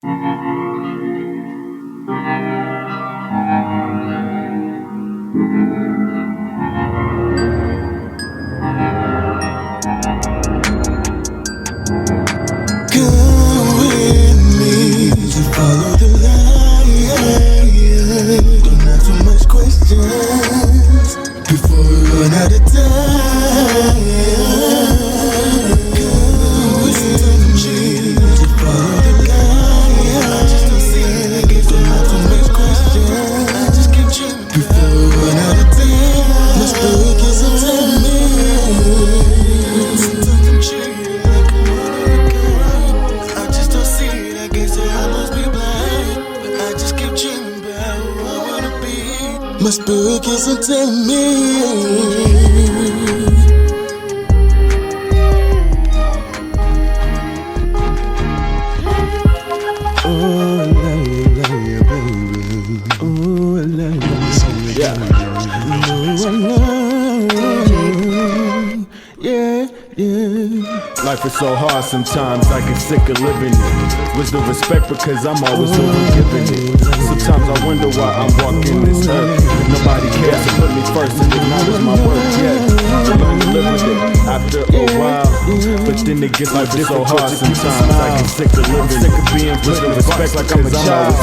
Follow the line. Don't ask too much questions before we run out of time. Come with me to follow the line. I just don't see it. Don't ask too much questions. I just keep chilling before we run out of time. My spirit gets up to me. Sometimes I'm cheating like I'm one of a kind. I just don't see it. I guess I must be blind, but I just keep dreaming about who I wanna be. My spirit keeps on telling me. Oh, I love you, baby. Oh, I love you, yeah. Oh, I love you, yeah. Life is so hard sometimes, I get sick of living it. With the respect because I'm always overgiving it. Sometimes I wonder why I'm walking this earth. Nobody cares to put me first and acknowledge my work, yeah. I learn to live with it after a while. But then it gets life is so hard sometimes, I get sick of living it. Sick of being put in respect like I'm a child.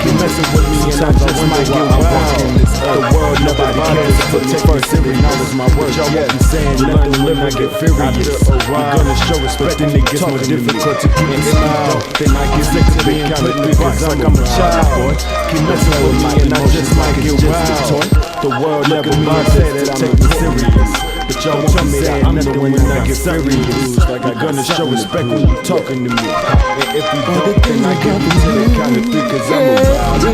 Keep messing with me and I just might get walking this earth. The world nobody cares to put me first and acknowledge my work. Y'all won't be saying nothing, live I get furious. You're gonna show respect, then it gets more difficult to keep it smile. Then I get sick of being put in the box like I'm a child, boy. Keep messing with me and I just might get wild. The world never mind that I'm take me serious, but y'all won't tell me that I'm the one when I get serious. You're gonna show respect when you talking to me, and if you don't, then I give you to the count of three, cause I'm a wild boy.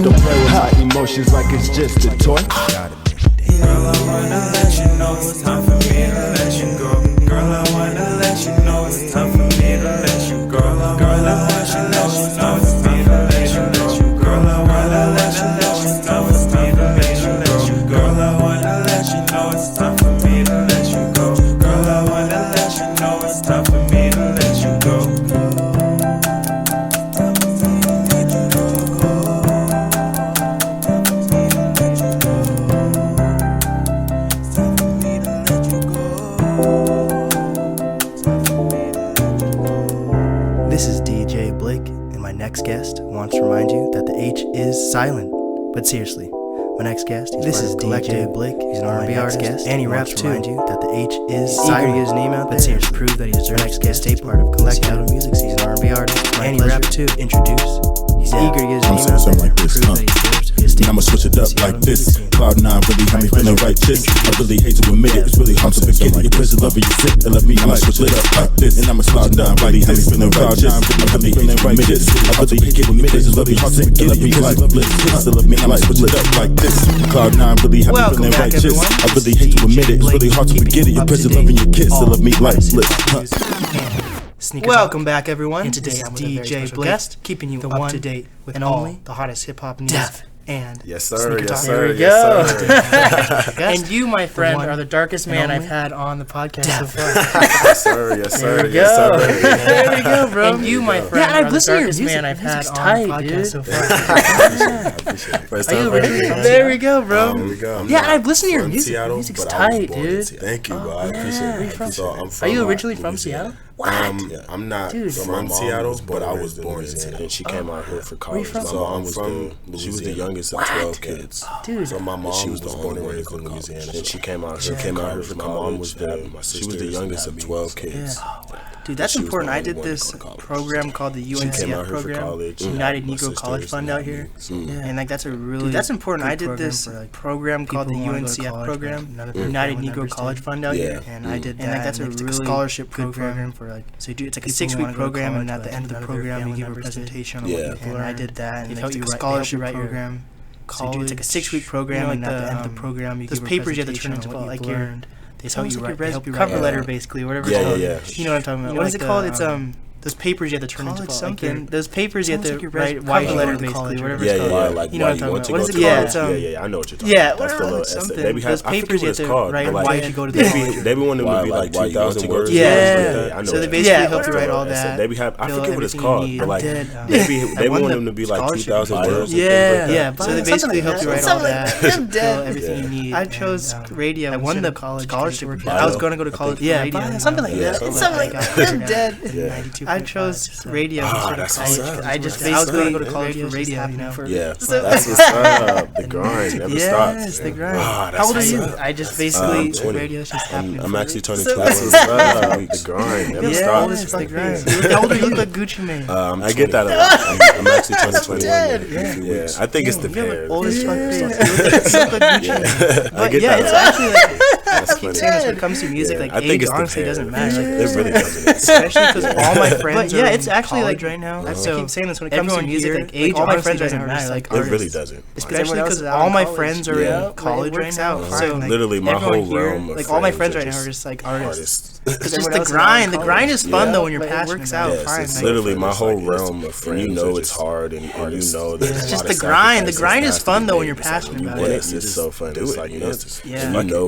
Don't play with my emotions like it's just a toy. Girl, I wanna let you know it's time for me to let you go. Girl, I wanna let you know it's time for me to let you go. Girl, I want you to know it's time for me to let you go. Girl, I wanna let you know it's time for me to let you go. Girl, I wanna let you know it's time for me to let you go. Girl, I wanna let you know it's time for me to let you go. This is DJ Blake, and my next guest wants to remind you that the H is silent. But seriously, my next guest, this is DJ Blake. He's an R&B artist, and he raps too. Remind you that the H is silent. Eager to get his name out there, but seriously, prove that he deserves. Next guest, stay part of Collective Music. He's an R&B artist, and he raps too. Introduce. He's eager to get his name out there, like this, prove that he deserves. And I'ma switch it up like this. Cloud9 really had me feeling righteous. I really hate to admit it, it's really hard to forget it. Your prison love you sick, and let me I'ma switch it up like this. And I'ma Cloud9 really had me feeling righteous. I really feeling righteous. I really hate to admit it, it's really hard to forget it. Your prison love you sick, and let me I'ma switch it up like this. Cloud9 really had me feeling righteous. I really hate to admit it, it's really hard to forget it. Your prison loving your kids, so let me lifeless. Welcome back, everyone. And today I'm with DJ Blake, keeping you up to date with and only the hottest hip hop news. And yes, sir. Yes, sir. There we go. And you, my friend, are the darkest man I've had on the podcast so far. Yes, sir. Yes, sir. There we yes, go. Sir. There we go, bro. And you, my friend, are the darkest man I've had on the podcast so far. There we go, bro. There we go. Yeah, I've listened to your music. Seattle, music's tight, dude. Thank you, bro. I appreciate it. Are you originally from Seattle? What? I'm not from Seattle, but I was born in Seattle. And she came out here for college. So I'm from, she was the youngest of 12 kids. Dude. So my mom was born and raised in Louisiana. And she came out here for college. My mom was she was the youngest of 12 kids. Dude, that's important. I did this program called the UNCF program, United Negro College Fund out here, and like that's a really that's important. I did this program called the UNCF program, United Negro College Fund out here, and I did that. And like that's a really scholarship program for like so you do it's like a 6-week program, and at the end of the program you give a presentation on what you've learned. And I did that, and it's like a scholarship program. So you do it's like a 6-week program, and at the end of the program you give a presentation on what you've learned. They help you write your cover letter, basically, whatever it's called. You know what I'm talking about. What is it called? It's those papers you have to turn into something. Those papers you have to write cover letter basically, whatever it's called. Yeah, like you know why what you I'm want to talking go about. to college. Yeah, I know what you're talking about. That's the little something. Those I papers you have to write why you should go to the college. They be wanting to be like 2,000 words. Yeah, I know. so they basically help you write all that. They be I forget what it's called, but like they want them to be like 2,000 words. Yeah, so they basically help you write all that. I'm dead. Everything you need. I chose radio. I won the scholarship. I was going to go to college. Yeah, something like that. Something like that. I'm dead. I chose radio. I was going to go to college for radio. Yeah, that's what's up. The grind never stops. Yes, the grind. How old are you? I just basically radio just happening. I'm actually turning 20. The grind never stops. The grind. How old are you? You look like Gucci Mane. I get that a lot. I'm actually turning 21. Yeah, I think it's the pair. Old as fuck. I get that. It's actually like. That's funny. When it comes to music, like age honestly doesn't matter. It really doesn't. Especially because all my friends. But it's actually like right now. I keep saying this when it comes to music, like age. All my friends right now are like it really doesn't. Especially because all my friends are in college right now. So literally my whole realm. Like all my friends right now are just like artists. It's just the grind. The grind is fun though when you're passionate. It works out fine. It's literally my whole realm of friends. You know it's hard and you know that it's just the grind. The grind is fun though when you're passionate about it. It's so fun. It's like you know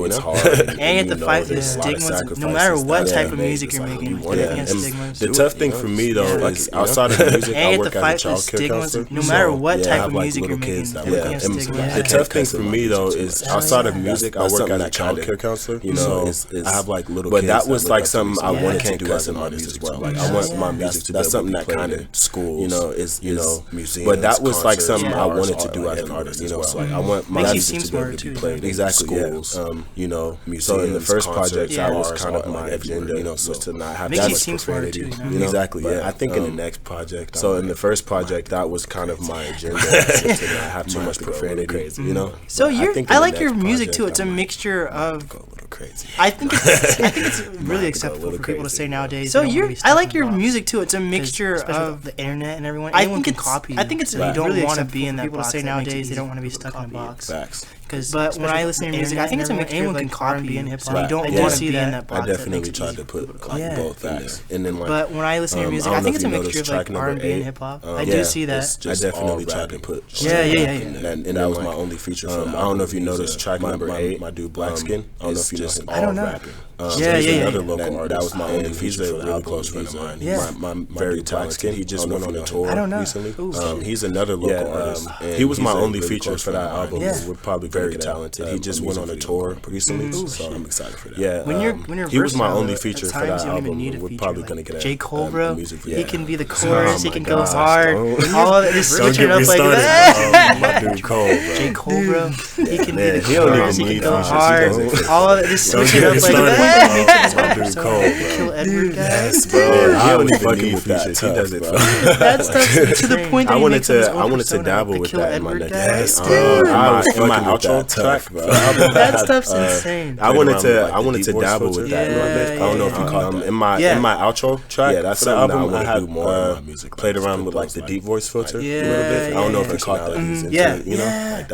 it's hard. And you have to fight the stigmas. No matter what type of music you're making, the tough thing for me though is outside of music, I work as a child care counselor. No matter what type of music you're making, the tough thing for me though is outside of music, I work as a child care counselor. You know, I have like little kids. But that was like something I wanted to do as an artist as well. Like I want my music to be something that kind of schools, you know, is museums. But that was like something I wanted to do as an artist as well. Like I want my music to be able to be played exactly schools, you know, museums. So in the first project, that was kind of my agenda, you know, so to not have that much profanity. Exactly, yeah. I think in the next project, so in the first project, that was kind of my agenda to not have too much profanity, you know. So I like your music too. It's a mixture of. Crazy. I think it's really acceptable for people to say nowadays. So I like your music too. It's a mixture of the internet and everyone. I think it's copy. I think it's you don't want to be in that box. People say nowadays they don't want to be stuck in a box. Facts. But when I listen to music, I think it's a mixture. Anyone can copy and hip hop. You don't want to be in that box. I definitely tried to put like both facts. And then like. But when I listen to your music, I think it's a mixture of like R&B and hip hop. I do see that. I definitely tried to put. Yeah. And that was my only feature. I don't know if you noticed track number 8. My dude Black Skin. I don't know if you know him. I don't know. Another local artist. That was my only feature for the really close friend of mine. My very talented. He just went on a tour recently. He's another local artist. He was my only feature for that album. We're probably very talented. He just went on a tour recently, so I'm excited for that. Yeah, when you're he was my only feature for that album. We're probably gonna get a J.Cole, bro. He can be the chorus. He can go hard. All of it, just switch it up like that. My dude Cole, bro. J.Cole, bro. He can be the he don't chorus. He even can go need hard. All of it, just switch it up like that. My dude Cole, bro. Kill Edward, guys. Bro, I don't even need features. He does it. That's to the point that I wanted to dabble with that in my next. In my outro track, bro. That stuff's insane. I wanted to dabble with that. I don't know if you caught that. In my outro track, that's something I want to do more in my music. Played around with like the deep voice filter a little bit. I don't know if you caught that.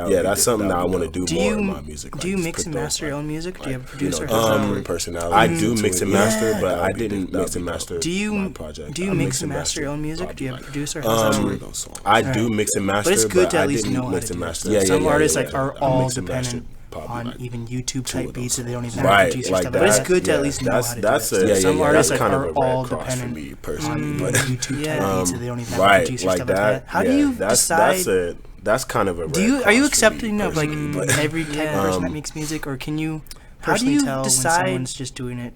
Yeah, that's something that I want to do more in my music. Do you mix and master your own music? Do you have a producer? Personality. I do mix and master, but I didn't mix and master. Do you mix and master your own music? Do you have a producer? I do mix and master, but it's good to at I least didn't know how mix to and do master. it. Some artists are all dependent on even YouTube type beats that they don't even have to produce stuff. But it's good to at least know how to do it. Some artists are all dependent on YouTube type beats that they don't even have to produce stuff like that. How do you decide? That's kind of a. Are you accepting of like every type of person that makes music, or can you? How do you decide when someone's just doing it?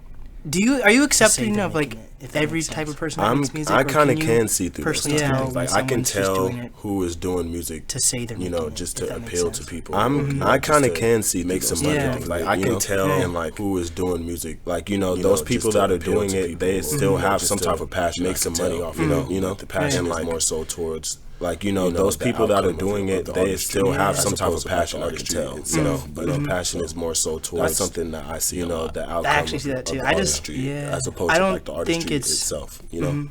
Are you accepting of like every type of person that makes music? I kind of can see through personally tell. Like I can tell who is doing music to say they're just to appeal to people. I kind of can see make some money. Like I can tell like who is doing music. Like those people that are doing it, they still have some type of passion. Make some money off. The passion is more so towards. Like those people that are doing it, they still have some type of passion. I can tell, but the passion is more so towards something that I see. The outcome. I actually see that too. I just as opposed to like the artistry. it's itself,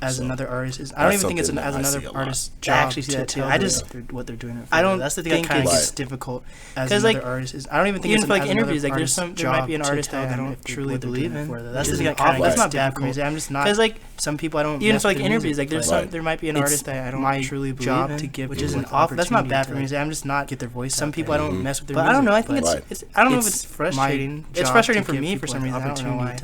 as another artist is. I don't even think it's as another artist's job. I actually see that too. I just what they're doing. I don't. That's the thing. I kind of gets difficult as another artist is. I don't even think it's like interviews. Like there's there might be an artist that I don't truly believe in. That's the thing. That's not bad for me. I'm just not because like some people I don't even for like interviews. Like there's some there might be an artist that I don't truly believe in, to give, which is an awful. That's not bad for me. I'm just not get their voice. Some people I don't mess with their music. But I don't know. I think it's. I don't know if it's frustrating. It's frustrating for me for some reason. I don't know why.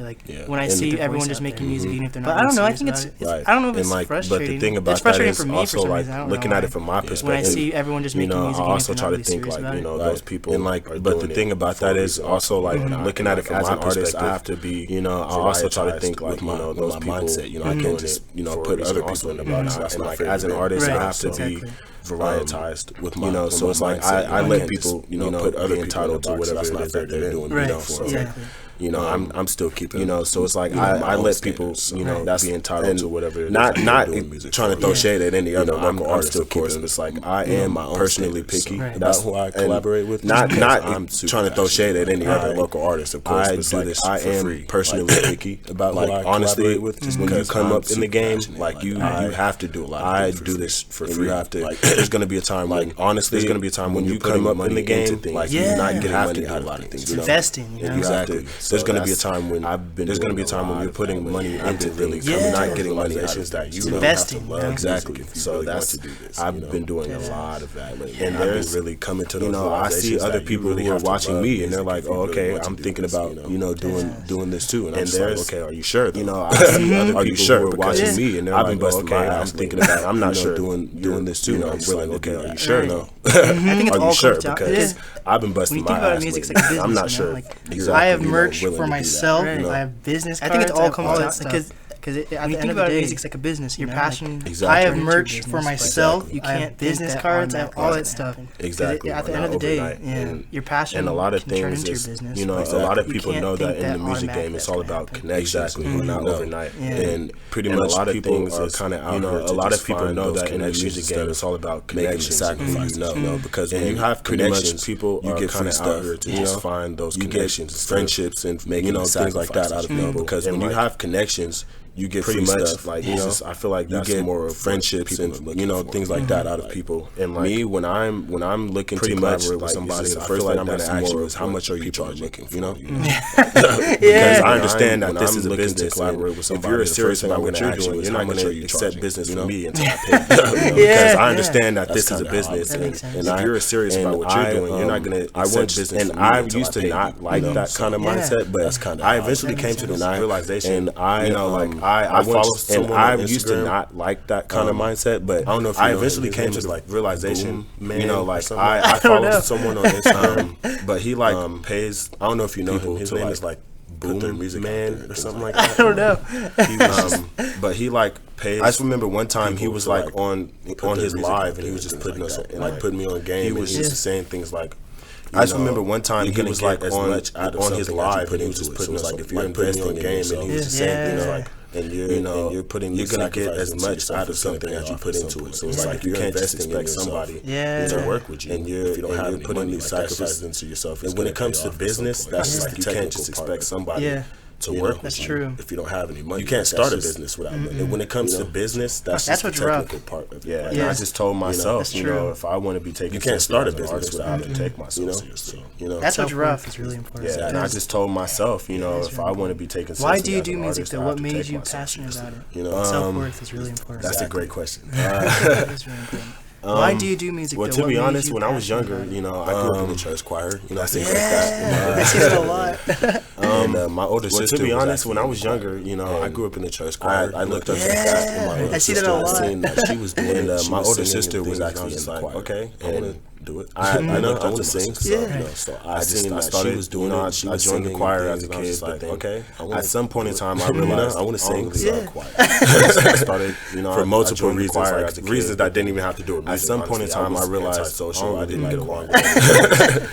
When I see everyone just making music, even if they're not. But I don't know. I think it's. I don't know if it's frustrating. But the thing about that is also like looking at it from my perspective. When I see everyone just making music, I also try to think like those people. And like, but the thing about that is also like looking at it from my artist, I have to be. I also try to think like those mindset. I can't just put other people in the box. And like as an artist, I have to be varietized with my so it's like I let people put other people entitled to whatever it is that they're doing. I'm still keeping so it's like I let people that's be entitled to whatever it is not trying to throw shade at any other local artist, of course, but it's like I am personally picky about who I collaborate with. Not trying to throw shade at any other local artist, of course, but like I am personally picky about like honestly just when you come up in the game, like you have to do a lot. I do this for free. You have to like there's gonna be a time like honestly there's gonna be a time when you come up in the game like you're not getting money out of a lot of things. Investing, exactly. There's gonna be a time when there's gonna be a time when you're putting money into things, you're not getting money that you don't have to love. Exactly. So that's I've been doing a lot of that lately, and there's really coming to those I see other people who are watching me, and they're like, "Oh, okay, I'm thinking about doing this too," and I'm just like, "Okay, are you sure?" I see other people who are watching me, and they're like, "Okay, I'm thinking about, I'm not sure doing this too." And I'm just like, "Okay, are you sure?" No. I think it's all sure because I've been busting my ass. I'm not sure. I have merch for myself. I have business cards. I think it's all comes down because at the end of the day, music's like a business. Your passion. I have merch for myself. You can't business cards. I have all that stuff. Exactly. At the end of the day, your passion and a lot of can turn things into is your business. A lot of people know that in the music game, it's all about connections, not overnight. And pretty much a lot of things are kind of out here. A lot of people know that in the music game, it's all about connections. Sacrifice, because when you have connections, people you get kind of out here to just find those connections, friendships, and making things like that out of people. Because when you have connections, you get pretty much stuff. Like I feel like you get more friendships and things like that out of people. And like me, when I'm looking to collaborate with somebody, the first thing I'm going to ask you is how much are you charging? Because I understand that this is a business. Collaborate with somebody. If you're serious about what you're doing, you're not going to accept business from me until I pay. Because I understand that this is a business, and if you're serious about what you're doing, you're not going to accept business. And I used to not like that kind of mindset, but I eventually came to this realization. And I follow someone I used to not like that kind of mindset, but I don't know if I eventually came to like realization, man. I follow someone on Instagram, but he like pays. I don't know if you know him. His name is like Boom Music Man or something like that. I don't know. But he like pays. I just remember one time he was like on his live, and he was just putting us and like putting me on game, and he was just saying things like. I just remember one time he was like on his live, and he was just putting us like if you're investing in game, and he was just saying things like. And you're gonna get as much out of something as you put into it. So it's like you can't just expect somebody to work with you, and if you don't have putting these sacrifices into yourself. And when it comes to business, that's like you can't just expect somebody to work with you if you don't have any money. You can't start a business without money. And when it comes to business, that's the technical part of it. And I just told myself, if I want to be taken, you can't start a business without having to take myself seriously. That's what's rough. It's really important. Yeah, and I just told myself, if I want to be taken seriously. Why do you do music though? What made you passionate about it? Self-worth is really important. That's a great question. That's really important. Why do you do music? Well, to be honest, when I was younger, I grew up in the church choir. Things like that. I see that a lot. And my older sister. To be honest, when I was younger, I grew up in the church choir. I looked up to that. I see that a lot. Seen that she was doing. And my older sister was actually in the choir. Okay, I want to do it. I want to sing. So I started. She was doing it. I joined the choir as a kid. But then, at some point in time, I realized I want to sing. I started, for multiple reasons, reasons that didn't even have to do with music. At some point in time, I realized I didn't get along with it.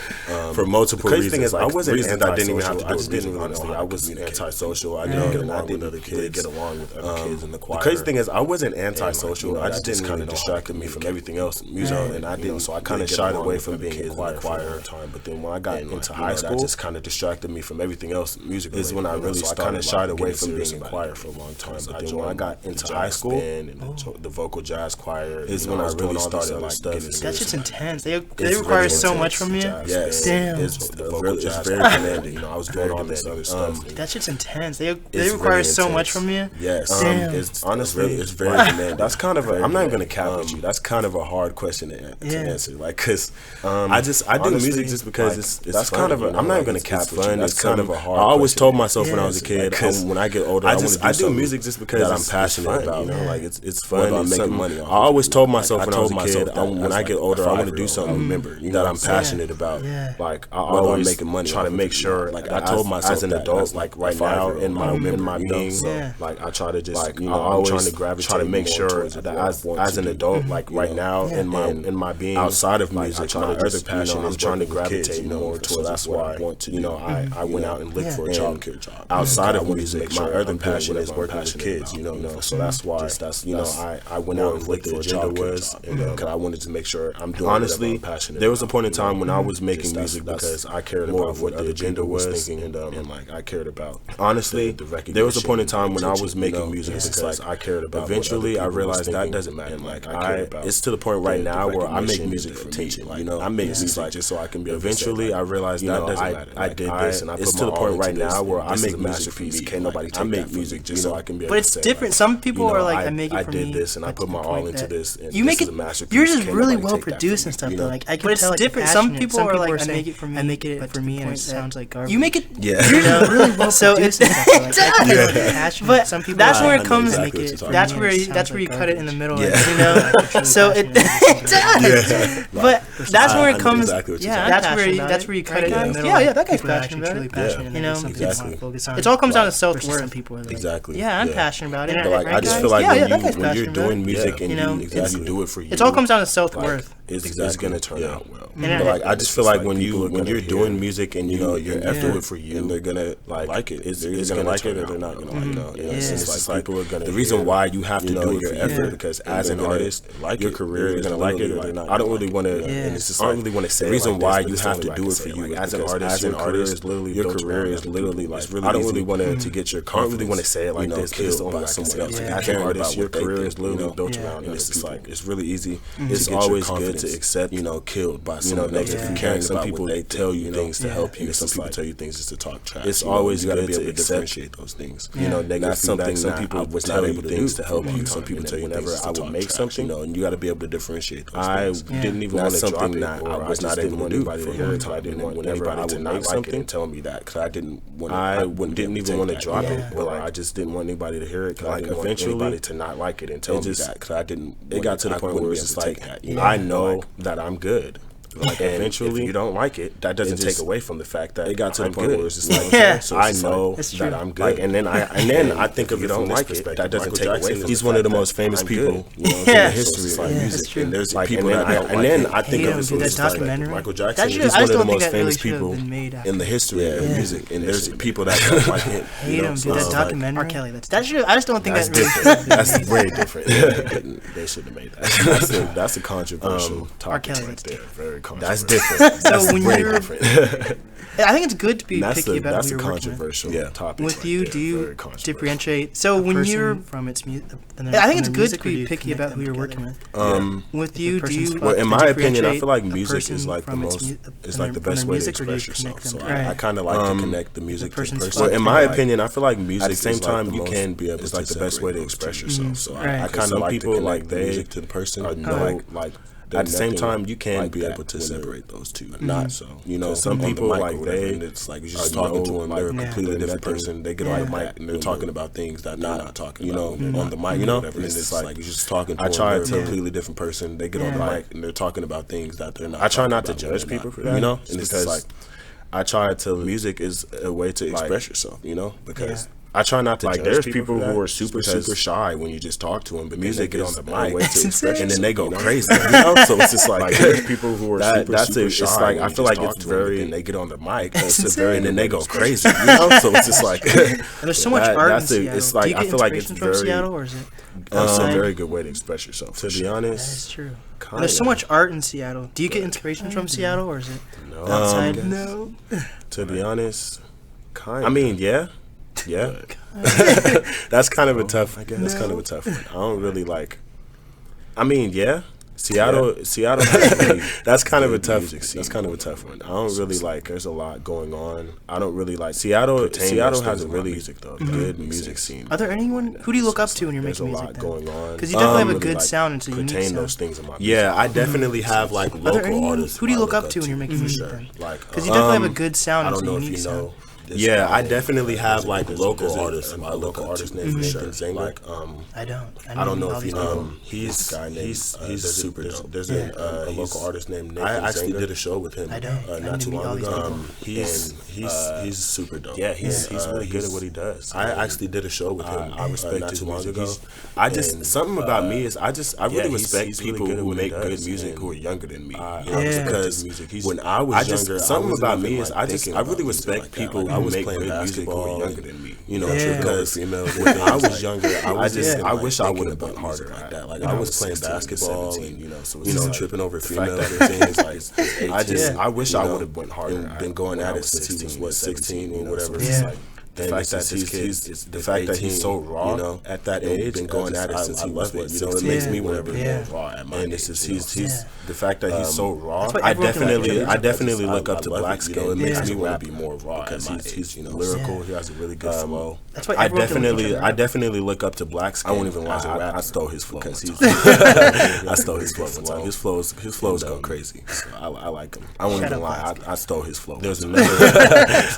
For multiple reasons, I wasn't reasons I didn't even have to do with music. Honestly, I was antisocial. I didn't get along with other kids. Get along with other kids in the choir. The crazy thing is, I wasn't antisocial. I just didn't kind of distracted me from everything else in music, and I didn't. So I kind of shied away from being in choir for a long time. But then when I got into high school, that just kind of distracted me from everything else. Music is when I really kind of shied away from being in choir for a long time. But then when I got into high school, and the vocal jazz choir is when I really started like getting serious. That shit's intense. They require so much from you. Yes, damn. It's very demanding. You know, I was doing all this other stuff. That shit's intense. They require so much from you. Yes, damn. Honestly, it's very demanding. That's kind of I'm not even gonna cap with you. That's kind of a hard question to answer. Like, cause I do music just because it's kind of I'm not even gonna cap with you. That's kind of a hard. I always told myself when I was a kid, when I get older, I do music just because I'm passionate about. You know, like it's fun. I'm making money. I always told myself when I was a kid, when I get older, I want to do something that I'm passionate about. Like I always making money. Try to make sure. Like I told myself as an adult, like right now in my being, like I try to just like I'm always trying to gravitate. Try to make sure that as an adult, like right now in my being outside of music, my other passion is trying to gravitate more towards. That's why I want to. You know, I went out and looked for a childcare job outside of music. My other passion is working with kids. You know, so that's why I went out and looked for a job because I wanted to make sure I'm doing. Honestly, there was a point in time when I was making music because I cared about what the agenda was and like I cared about. Honestly, there was a point in time when I was making music because I cared about. Eventually, I realized that doesn't matter. Like it's to the point right now where I make music for attention. You know, I make music just so I can be. Eventually, I realized that doesn't matter. I did this, and I put my all into this. It's to the point right now where I make music for me. Can't nobody take that. I make music just so I can be. But it's different. Some people are like, I make it for me. I did this, and I put my all into this. You make it. You're just really well produced and stuff. Though, like I can tell. But it's different. Some people are like, I make it for me. I make it for me, and it sounds like garbage. You make it. Yeah. You're just really well produced. So it's passionate. But some people. That's where it comes. That's where you cut it in the middle. You know. So it does. But that's where it comes. Yeah. That's where you cut it in the middle. Yeah. That guy's passionate about it. You know. It all comes down to self-worth. Some people are like, exactly. Yeah, I'm passionate about it. But like, I just feel like when you're doing music and you do it for you, it all comes down to self-worth. It's gonna turn out well. But like, I just feel like when you're doing music and you know you're do it for you, and they're gonna like it. They're gonna like it or they're not gonna like it. It's like people are gonna. The reason why you have to do your effort because as an artist, like your career is gonna like it or they're not. I don't really want to. And it's just I don't really want to say the reason why you have to do it for you as an artist. Your career is literally like. I don't really want to get your. I don't really want to say it like this because it's by someone else. As an artist, your career is literally built around. And it's just like it's really easy. It's always good to accept, killed by someone else. If you care, some people they tell you things to help you. Some people tell you things just to talk trash. It's always good to be able to differentiate those things. That's something some people was not able to do to help you. Some people tell you whenever I would make something, and you got to be able to differentiate those things. I didn't even want to drop it, or I was not able to do for a long time. I didn't want whenever I would make something tell me that because I didn't even want to drop it, but I just didn't want anybody to hear it. Like eventually to not like it and tell me that because I didn't. It got to the point where it was just like I know that I'm good. Like eventually, if you don't like it, that doesn't take away from the fact that it got to the point where it's just like, so I know that I'm good. Like, and then I think if you don't like it, that doesn't take away from. He's one of the most famous people in the history of music. And there's people and then I think of it as like Michael Jackson. He's one of the most famous people in the history of music. And there's people that don't like it. Hate him, dude. That documentary. R. Kelly. I just don't think that's different. That's very different. They shouldn't have made that. That's a controversial topic right there. Very. That's different. So when you're different. I think it's good to be picky about who you're working with. That's a controversial topic. With you, do you differentiate? So when you're from its music, I think it's good to be picky about who you're working with. With you, do you? Well, in my opinion, I feel like music is like the most, is like the best way to express yourself. So I kind of like to connect the music to the person. Well, in my opinion, I feel like music at the same time you can be able to like the best way to express yourself. So I kind of like to connect the music to the person. Like. At the same time, you can be able to separate those two. Not so, some people like it's like you're just talking to them. They're a completely different person. They get on the mic and they're talking about things that they're not talking about. On the mic, and it's like you're just talking to them. They're a completely different person. They get on the mic and they're talking about things that they're not. I try not to judge people for that, and it's like I try to. Music is a way to express yourself, because. I try not to. Like, there's people who are super shy when you just talk to them, but music get on the mic and then they go crazy. You know, so it's just like there's people who are super shy. It's like I feel like it's very. And they get on the mic and then they go crazy. You know, so it's just like. And there's so much art in Seattle. It's like I feel like it's from Seattle, or is it? That's a very good way to express yourself. To be honest, that's true. And there's so much art in Seattle. Do you get inspiration from Seattle, or is it outside? No. To be honest, kind. I mean, yeah. That's kind of a tough. I guess that's kind of a tough one. I don't really like. I mean, yeah. Seattle. Really, that's kind of a tough. That's kind of a tough one. I don't really like. There's a lot going on. I don't really like Seattle. Seattle has a really good music scene. Are there anyone? Who do you look up to when you're making music? There's a lot going on. Because you definitely have a good sound and a unique sound. Those things in my music. Yeah, I definitely have like local artists. Who do you look up to when you're making music? Because you definitely have a good sound and a unique sound. Yeah, I definitely have like local artists. My local artist named Nathan Zanger. Like, I don't know if you know him. He's super dope. There's a local artist named Nathan Zanger. I actually did a show with him not too long ago. He's super dope. Yeah, he's really good at what he does. I actually did a show with him. I respect his music. I just something about me is I really respect people who make good music who are younger than me. Because when I was younger, something about me is I really respect people. I was playing basketball younger than me, you know, because when I was younger, I wish I would have went harder like that. Like I was playing basketball and tripping over females and things. Like I wish I would have went harder and been going at it since he was 16 or whatever. The fact that he's so raw, you know, at that age, been going at it since he was what, you know, it makes me want to be more raw at my age. He's the fact that he's so raw. I definitely look up to Black Skin. It makes me want to be more raw because he's lyrical. He has a really good flow. That's why I definitely look up to Black Skin. I won't even lie. I stole his flow because I stole his flow one time. His flows go crazy. So I like him. I won't even lie. I stole his flow. There's another.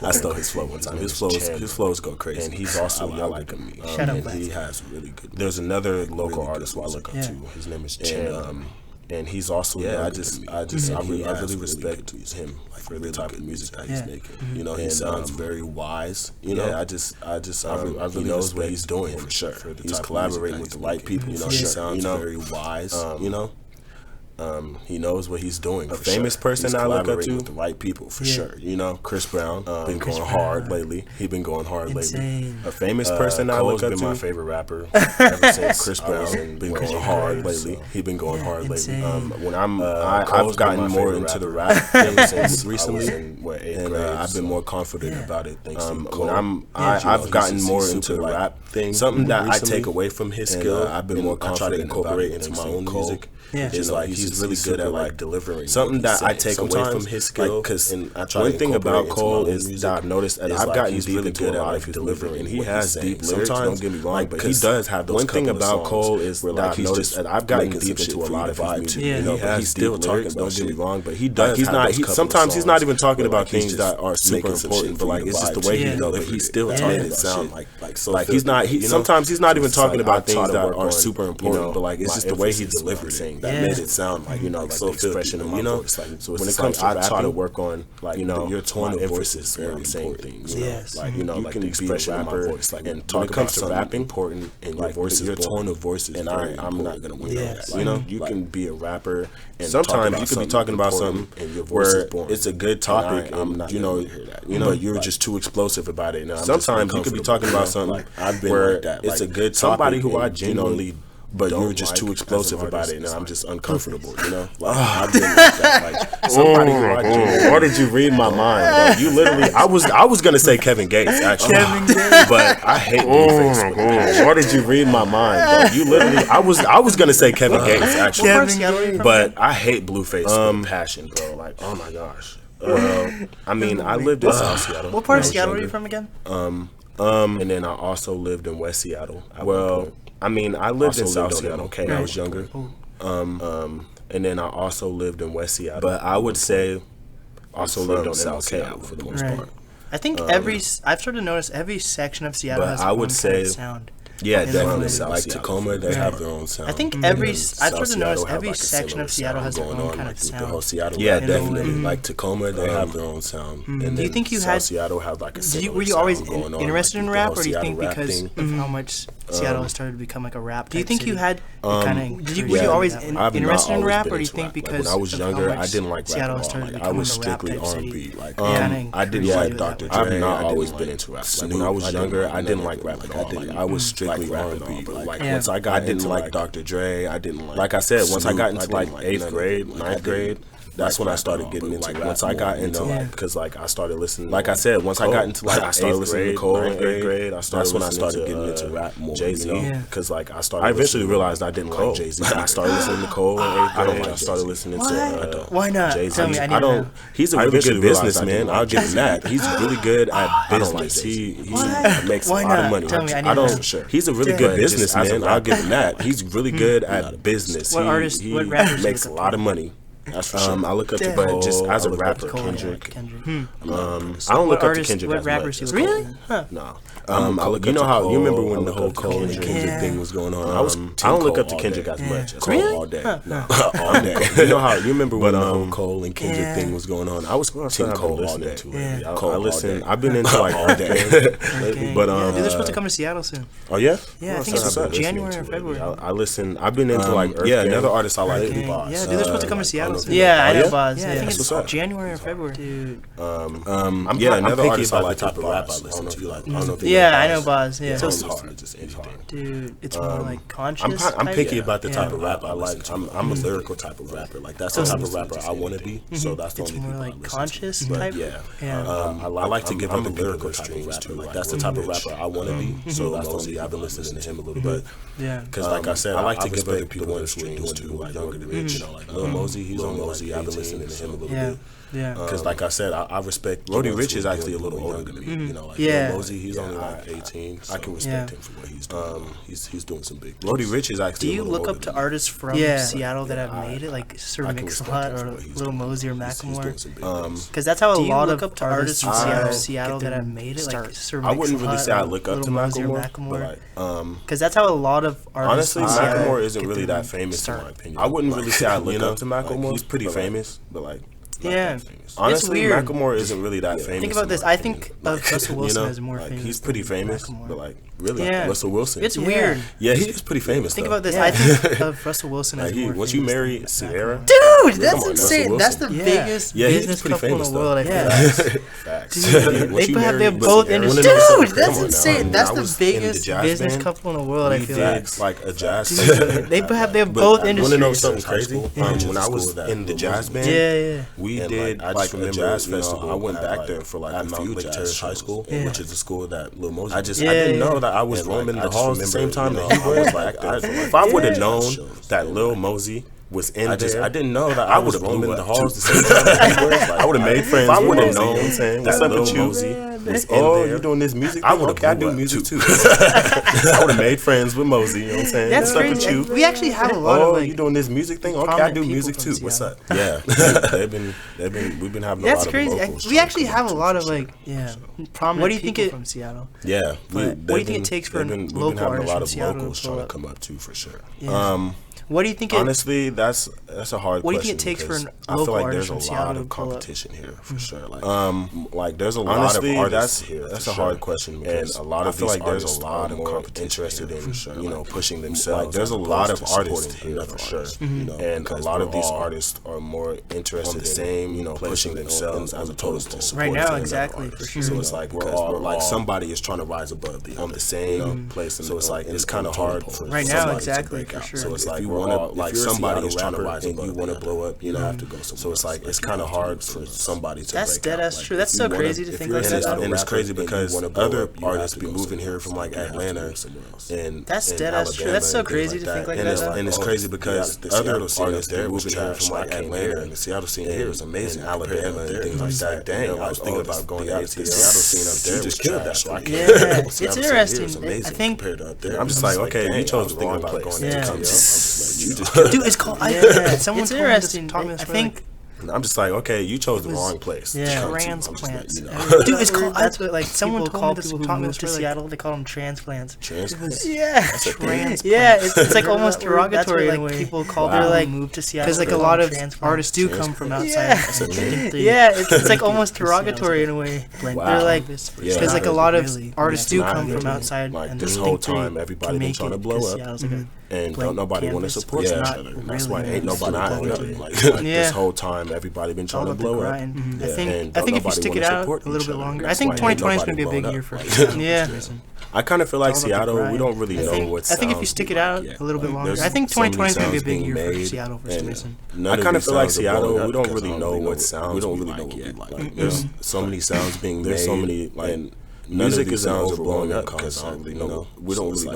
I stole his flow one time. His flows go crazy, and he's also younger than me. And he has really good. There's another local artist who I look up to. His name is Chan, and he's also I really respect him for the type of music that he's making. You know, he sounds very wise. You know, I really knows what he's doing for sure. He's collaborating with the right people. You know, he sounds very wise. You know. He knows what he's doing. A famous person I look up to, with the right people for sure. You know, Chris Brown been going hard lately. A famous person I look up to, been my favorite rapper ever since Chris Brown been going hard lately. He been going hard lately. When I've gotten more into the rap thing since recently, and I've been more confident about it. Thanks to Cole. I've gotten more into the rap thing. Something that I take away from his skill, I've been more confident to incorporate into my own music. Is like he's really good at like delivering. Something that I take away from his skill, because one thing about Cole is that I've noticed that I've gotten really good at like delivering. And he has deep lyrics. Don't get me wrong, but he does have those. One thing about Cole is that I've noticed that I've gotten deep into a lot of his music. You know, but he's still talking. Don't get me wrong, but he does. He's not. Sometimes he's not even talking about things that are super important, but like it's just the way he does. But he's still talking it sound like so. Like he's not. Sometimes he's not even talking about things that are super important, but like it's just the way he delivers things that made it sound like, you know, like so expression in my voice. Like, so when it comes to rapping, I try to work on, like, you know, your tone of voice is very saying things. Yes. Like, you know, like the expression in my voice. Like, and when it comes to rapping, important, and your voice, your tone of voice is, and I'm not gonna win that. You know, you can be a rapper, and sometimes you could be talking about something where it's a good topic, and you know, but you're just too explosive about it. Sometimes you could be talking about something where it's a good topic, somebody who I genuinely. But you're just too explosive about it, and I'm just uncomfortable, you know? Like, I've been like that. Like, somebody why did you read my mind, bro? You literally, I was gonna say Kevin Gates, actually. But I hate Blueface. Why did you read my mind, bro? You literally, I was gonna say Kevin Gates, actually. But I hate Blueface with passion, bro. Like, oh my gosh. Well, I mean, I lived in South Seattle. What part of Seattle are you from again? And then I also lived in West Seattle. I mean, I lived in South Seattle, okay, when I was younger. And then I also lived in West Seattle. But I would say also lived on South Seattle for the most part. I think I've started to notice every section of Seattle has one kind of sound. Yeah, definitely. Like Tacoma, they have their own sound. I think I've sort of noticed every section of Seattle has their own kind of sound. The whole Seattle, yeah, definitely. Like Tacoma, they have their own sound. And do you think you South Seattle have like a similar were you always sound interested in rap, or do you think because of how much Seattle has started to become like a rap? Do you think you had kind of? Were you always interested in rap, or do you think because when I was younger, I didn't like rap at all. Like I was strictly R&B. Like I didn't like Dr. Dre. I've not always been into rap. Like when I was younger, I didn't like rap at all. Like I was strictly R&B. Like once I got into like Dr. Dre, I didn't like I said, once I got into like 8th grade, 9th grade, that's when I started getting into like once I got into like because like I started listening. Like I said, once I got into like I started listening to Cole in 8th grade. That's when I started getting into rap more. Jay-Z, because like I eventually realized I didn't like Jay-Z. I started listening to Cole in 8th grade. I started listening to why not Jay-Z. Tell me, I don't. He's a really good businessman. I'll give him that. He's really good at business. He makes a lot of money. Tell me, I don't. He's a really good businessman. I'll give him that. He's really good at business. He makes a lot of money. That's for sure. I look up to, but just as a rapper, Kendrick. I don't look up to Kendrick as much. Really? No. I look. You know how you remember when the whole Cole and Kendrick thing was going on? I don't look up to Kendrick as much. Really? All day. No, all day. You know how you remember when the whole Cole and Kendrick thing was going on? I was Team Cole all day. I listen. I've been into like all day. But they're supposed to come to Seattle soon. Oh yeah. Yeah, I think it's January or February. I listen. I've been into like another artist I like is Boz. Yeah, they're supposed to come to Seattle. Yeah, I know Boz. Yeah, I think it's January or February. Dude. Another artist I like type of rap I listen to. Yeah, I know Boz. Yeah. So it's hard. It's hard. Dude, it's more like conscious. I'm picky about the type of rap I like. I'm a lyrical type of rapper. Like that's the type of rapper I want to be. So that's the only people I listen to. It's more like conscious type. Yeah. I like to give him the lyrical type of rapper. Like that's the type of rapper I want to be. So that's the only I've been listening to him a little bit. Yeah. Because like I said, I like to give other people the streams too, like younger than me. You know, like Lil Mosey, he's only like 18. I've been listening to him a little bit. Yeah. Because like I said, I respect. Roddy Ricch is actually a little older than me. You know, like Lil Mosey, he's only like 18. So I can respect him for what he's doing. He's doing some big. Roddy Ricch is actually. Do you look up to artists from Seattle that have made it, like Sir Mix-a-Lot or Lil Mosey or Macklemore? Because that's how a lot of artists from Seattle that have made it, like Sir Mix-a-Lot. I wouldn't really say I look up to Macklemore. Because that's how a lot of artists. Honestly, Macklemore isn't really that famous in my opinion. I wouldn't really say I look up to Macklemore. He's pretty famous, but like. Yeah, honestly, Macklemore isn't really that famous. Think about this. I think of Russell Wilson as more famous. He's pretty famous, but like really, Russell Wilson. It's weird. Yeah, he's pretty famous. Think about this. I think of Russell Wilson as more famous. Once you marry Sierra, dude, that's insane. That's the biggest business couple in the world. I feel. Facts. They're both in. Dude, that's insane. That's the biggest business couple in the world. I feel like a jazz. They're both industry. Want to know something crazy? When I was in the jazz band, we did like a jazz festival. I went back there for like a few jazz high school, which is the school that Lil Mosey. I didn't know that I was roaming the halls at the same time that he was. Like, if I would have known that Lil Mosey was in there, I didn't know that I would have roamed in the halls the same time that he was. Like, I would have made friends. If I would have known that Lil Mosey was in there, you're doing this music. I would have. I do music too. I would have made friends with Mosey. You know what I'm saying? That's crazy. We actually have a lot of like. You doing this music thing? Okay, I do music too. What's up? Yeah, we've been having a lot of. That's crazy. We actually have a lot of like prominent. What do you think from Seattle? Yeah. What do you think it takes for local artists from Seattle locals trying to come up too for sure. What do you think? Honestly, that's a hard question. What do you think it takes for an local artist from Seattle to pull up? I feel like there's a lot of competition here for sure. Like there's a lot of artists here. That's a hard question because a lot of these artists are more interested in pushing themselves. Like there's a lot of artists here for sure. And a lot of these artists are more interested in pushing themselves as opposed to supporting right now. Exactly, for sure. So it's like we're all like somebody is trying to rise above the same place. So it's like it's kind of hard for right now. Exactly, for sure. So it's like like somebody is trying to rise above and you want to blow up, you have to go somewhere. So it's like it's kind of hard for somebody to break out. That's dead. That's true. That's so crazy to think like that. And it's crazy because other artists be moving here from like Atlanta and that's dead. That's true. That's so crazy to think like that. And it's crazy because other artists they're moving here from like Atlanta and the Seattle scene here is amazing. Alabama and things like that. Dang, I was thinking about going out to the Seattle scene up there. You just killed that. So I can't. Yeah, it's interesting. I think compared to up there, I'm just like, okay, you chose the wrong place. Dude, it's called. It's interesting. I think And I'm just like, okay, you chose the wrong place. Yeah, transplants. Dude, it's called. That's what someone told me people who moved to Seattle. They call them transplants. Transplants. Yeah, transplants. Yeah, it's like almost derogatory in a way. People call they're like moved to Seattle because like a lot of artists do come from outside. Yeah, it's like almost derogatory in a way. They're like because like a lot of artists do come from outside. Like this whole time, everybody been trying to blow up. And don't nobody want to support each other. That's why ain't nobody blowing up. Like this whole time, everybody been trying to blow up. I think if you stick it out a little bit longer, I think 2020 is going to be a big year for Seattle. Yeah. I kind of feel like Seattle, we don't really know what's. I think if you stick it out a little bit longer, I think 2020 is going to be a big year for Seattle for some reason. I kind of feel like Seattle, we don't really know what sounds. We don't really know what we like. There's so many sounds being made. There's so many like. Music is sounds are blowing up because we don't really know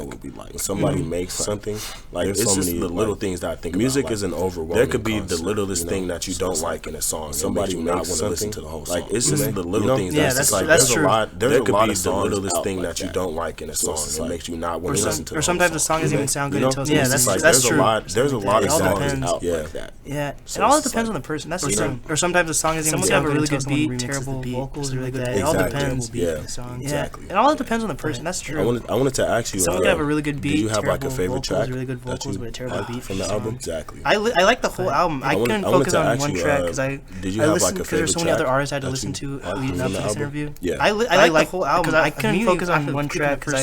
what we like. When somebody makes something, like it's so many little things that I think music is an overwhelming. There could be the littlest thing that you don't like in a song. Somebody not want to listen to the whole song. Like it's just the little things. Yeah, that's like there's a lot. There could be the littlest thing that you don't like in a song. It makes you not want to listen to. Or sometimes the song doesn't even sound good until that's true. There's a lot of songs out like that. Yeah, it all depends on the person. That's the thing. Or sometimes the song doesn't even sound good. Have a really good beat, terrible vocals, really good. It all depends. Yeah, exactly. It all depends on the person. That's true. I wanted to ask you. Someone could have a really good beat. Did you have like a favorite track? Really good vocals, but a terrible beat from the album. Exactly. I like the whole album. I couldn't focus on one track because I listened because there's so many other artists I had to listen to leading up to this interview. Yeah. I like the whole album because I couldn't focus on one track because I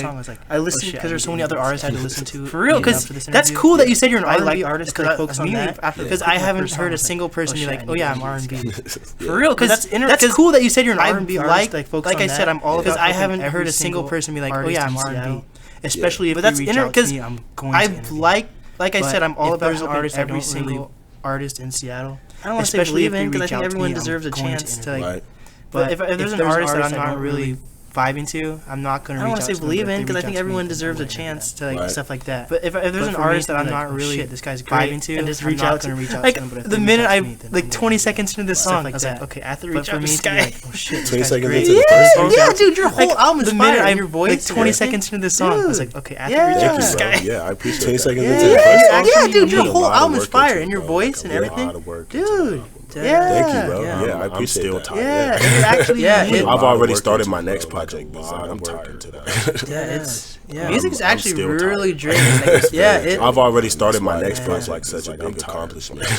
listened because there's so many other artists I had to listen to. For real, because that's cool that you said you're an R&B artist because I focus on that. Because I haven't heard a single person be like, oh yeah, I'm R&B. For real, because that's cool that you said you're an R&B artist. Like I said, I'm all because I haven't heard a single person be like, oh yeah, I'm R&B. Especially if you reach out to me, I'm going to like I said, I'm all about helping every single artist in Seattle. I don't want to say believe in because I think everyone deserves a chance to like. But if there's an artist that I'm not really vibing to, I'm not going to reach out to them. I don't want to say believe in because I think everyone deserves a chance to like stuff like that. But if there's an artist that I'm not really this guy's vibing to, and just reach out to them. Like the minute I like 20 seconds into the song, I was like, okay, I have to reach out to this guy. Oh shit, 20 seconds into the first song. Yeah, dude, your whole album is fire. And your voice, like 20 seconds into the song, I was like, okay, I have to reach out to this guy. Yeah, I appreciate 20 seconds into the first song. Yeah, dude, your whole album is fire, and your voice and everything, dude. Yeah. Thank you, bro. Yeah, I appreciate that. Tired. Yeah, actually, I've already started my next project, but I'm tired to that. Music is actually really draining. I've already started my next project, like such a big accomplishment.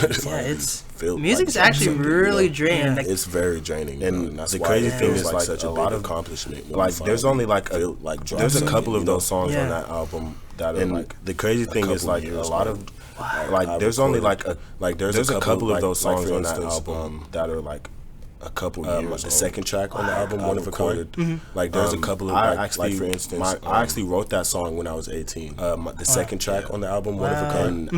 Music is actually really draining. It's very draining, and the crazy thing is like such a lot of accomplishment. Like there's only there's a couple of those songs on that album that are like the crazy thing is like a lot of. Like there's only there's a couple of those songs on that album that are like a couple years. The second track on the album, One of a Kind. Like there's a couple of like for instance, I actually wrote that song when I was 18. The second track on the album, One of a Kind.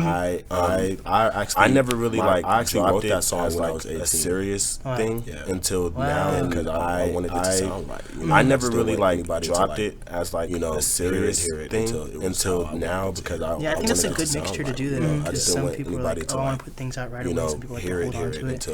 I never really I actually wrote that song when I was 18. A serious thing until now because I wanted it to sound right. I never really dropped it as like a serious thing until now because I think that's a good mixture to do that. Because some people are like, oh, I want to put things out right away. Some people hear it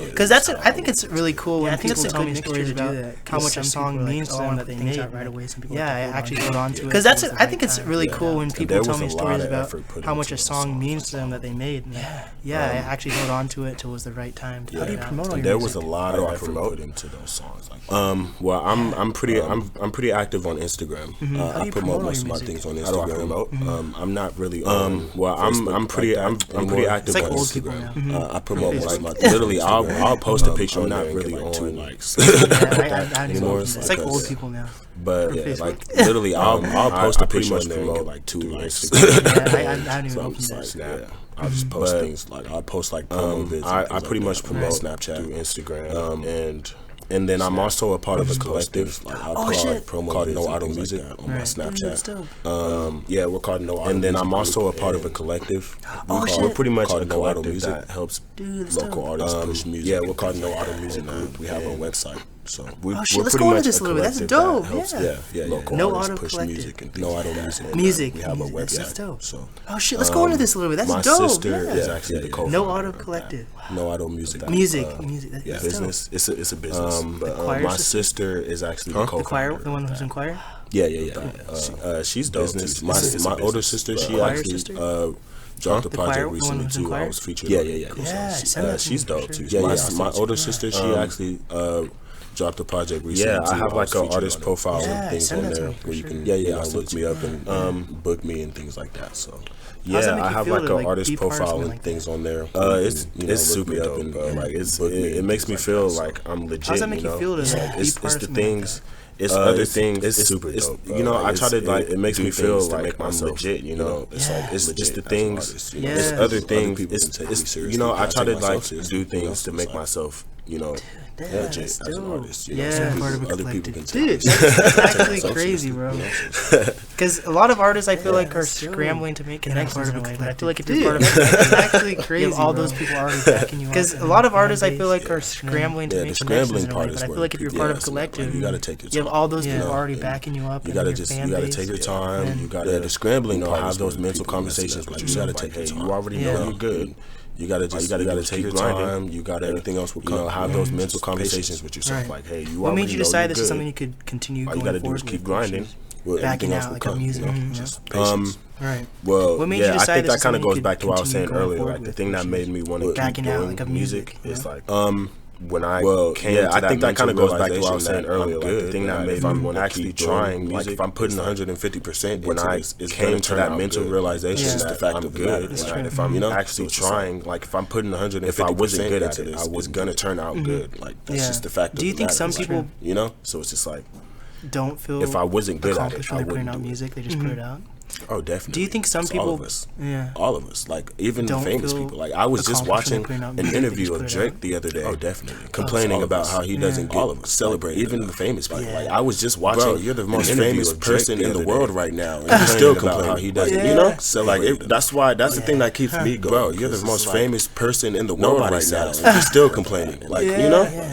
because that's I think it's really cool. I think it's a good mixture to do that. How much a song means to them that they made right away. Some people I actually hold on to it. Because I think it's really cool when people tell me stories about how much a song means to them that they made. I actually hold on to it till it was the right time. How do you promote all your music? There was a lot of effort put into those songs. Well, I'm pretty active on Instagram. I promote most of my things on Instagram. How do I promote? I'm not really. Well, I'm pretty active on Instagram. I promote most of my literally. I'll post a picture. I'm not really on anymore. It's like old people now. But literally, I'll post a picture and promote like 2 years. I don't even open that. I'll just post things I'll post promo vids. I pretty much promote Snapchat through Instagram and then I'm also a part of a collective. I promo called No Auto Music on my Snapchat. Yeah, we're called No Auto. And then I'm also a part of a collective. We're pretty much a No Auto Music that helps local artists push music. Yeah, we're called No Auto Music group. We have a website. So we're let's pretty go into much this a little bit. That's dope. Local No artists Auto push Collective. music and No Auto Music. Music. We have a website. That's dope. So let's go into this a little bit. That's my dope. My sister is actually the co-founder. No Auto Collective. No Auto Music. Music. Yeah, business. It's a business. But my sister is actually the co-founder. The choir, the one who's in choir. Yeah. She's dope. My older sister, she actually dropped a project recently too. I was featured. Yeah. She's dope too. My older sister, she actually dropped a project recently. Yeah, I have like an artist profile and things on there where you can look me up and book me and things like that. So yeah, I have like an artist profile and things on there. It's super dope and like it makes me feel like I'm legit. How does that make you feel to it's the things. It's other things. It's super dope. You know, I try to like. It makes me feel like I'm legit. You know, it's like it's just the things. It's other things. It's you know, I try to like do things to make myself. You know, legit as an artist. You know, part of a other collective. people can Dude, that's actually crazy, bro. Because a lot of artists, I feel like, are scrambling to make connections in a way. But I feel like if you're part of it, it's actually crazy. All those people are already backing you up. Because a lot of artists, I feel like, are scrambling to make connections in a way. But I feel like if you're part of a collective, you gotta take your time. You have all those people already backing you up. You gotta take your time. You gotta the scrambling. Have those mental conversations with you. You gotta take your time. You already know you're good. You gotta take your time. You gotta everything else will come. Have those mental conversations with yourself. Like, hey, you. What made you decide this is something you could continue going forward with? All you gotta do is keep grinding. Backing out like a music. Right. Well, what made you decide I think that kind of goes back to what I was saying earlier. Like the thing that made me want to keep doing music is like when I came to I think that kind of goes back to what I was saying earlier. Like the thing that made me want to actually trying music. Like if I'm putting 150% when I came to that mental realization is the fact of good. If I'm actually trying, like if I'm putting 150%, if I wasn't good at it, I was gonna turn out good. Like that's just the fact of the matter. Do you think some people, so it's just like don't feel if I wasn't good at it, I putting wouldn't out music. They just put it out. Oh, definitely. Do you think some people, all of us, like even the famous people, like I was just watching an interview of Drake the other day. Oh, definitely. Complaining about how he doesn't get all of us celebrate, even the famous people. Like I was just watching. Bro, you're the most famous person in the world right now, and you're still complaining how he doesn't. You know, so like that's the thing that keeps me going. Bro, you're the most famous person in the world right now, and you're still complaining. Like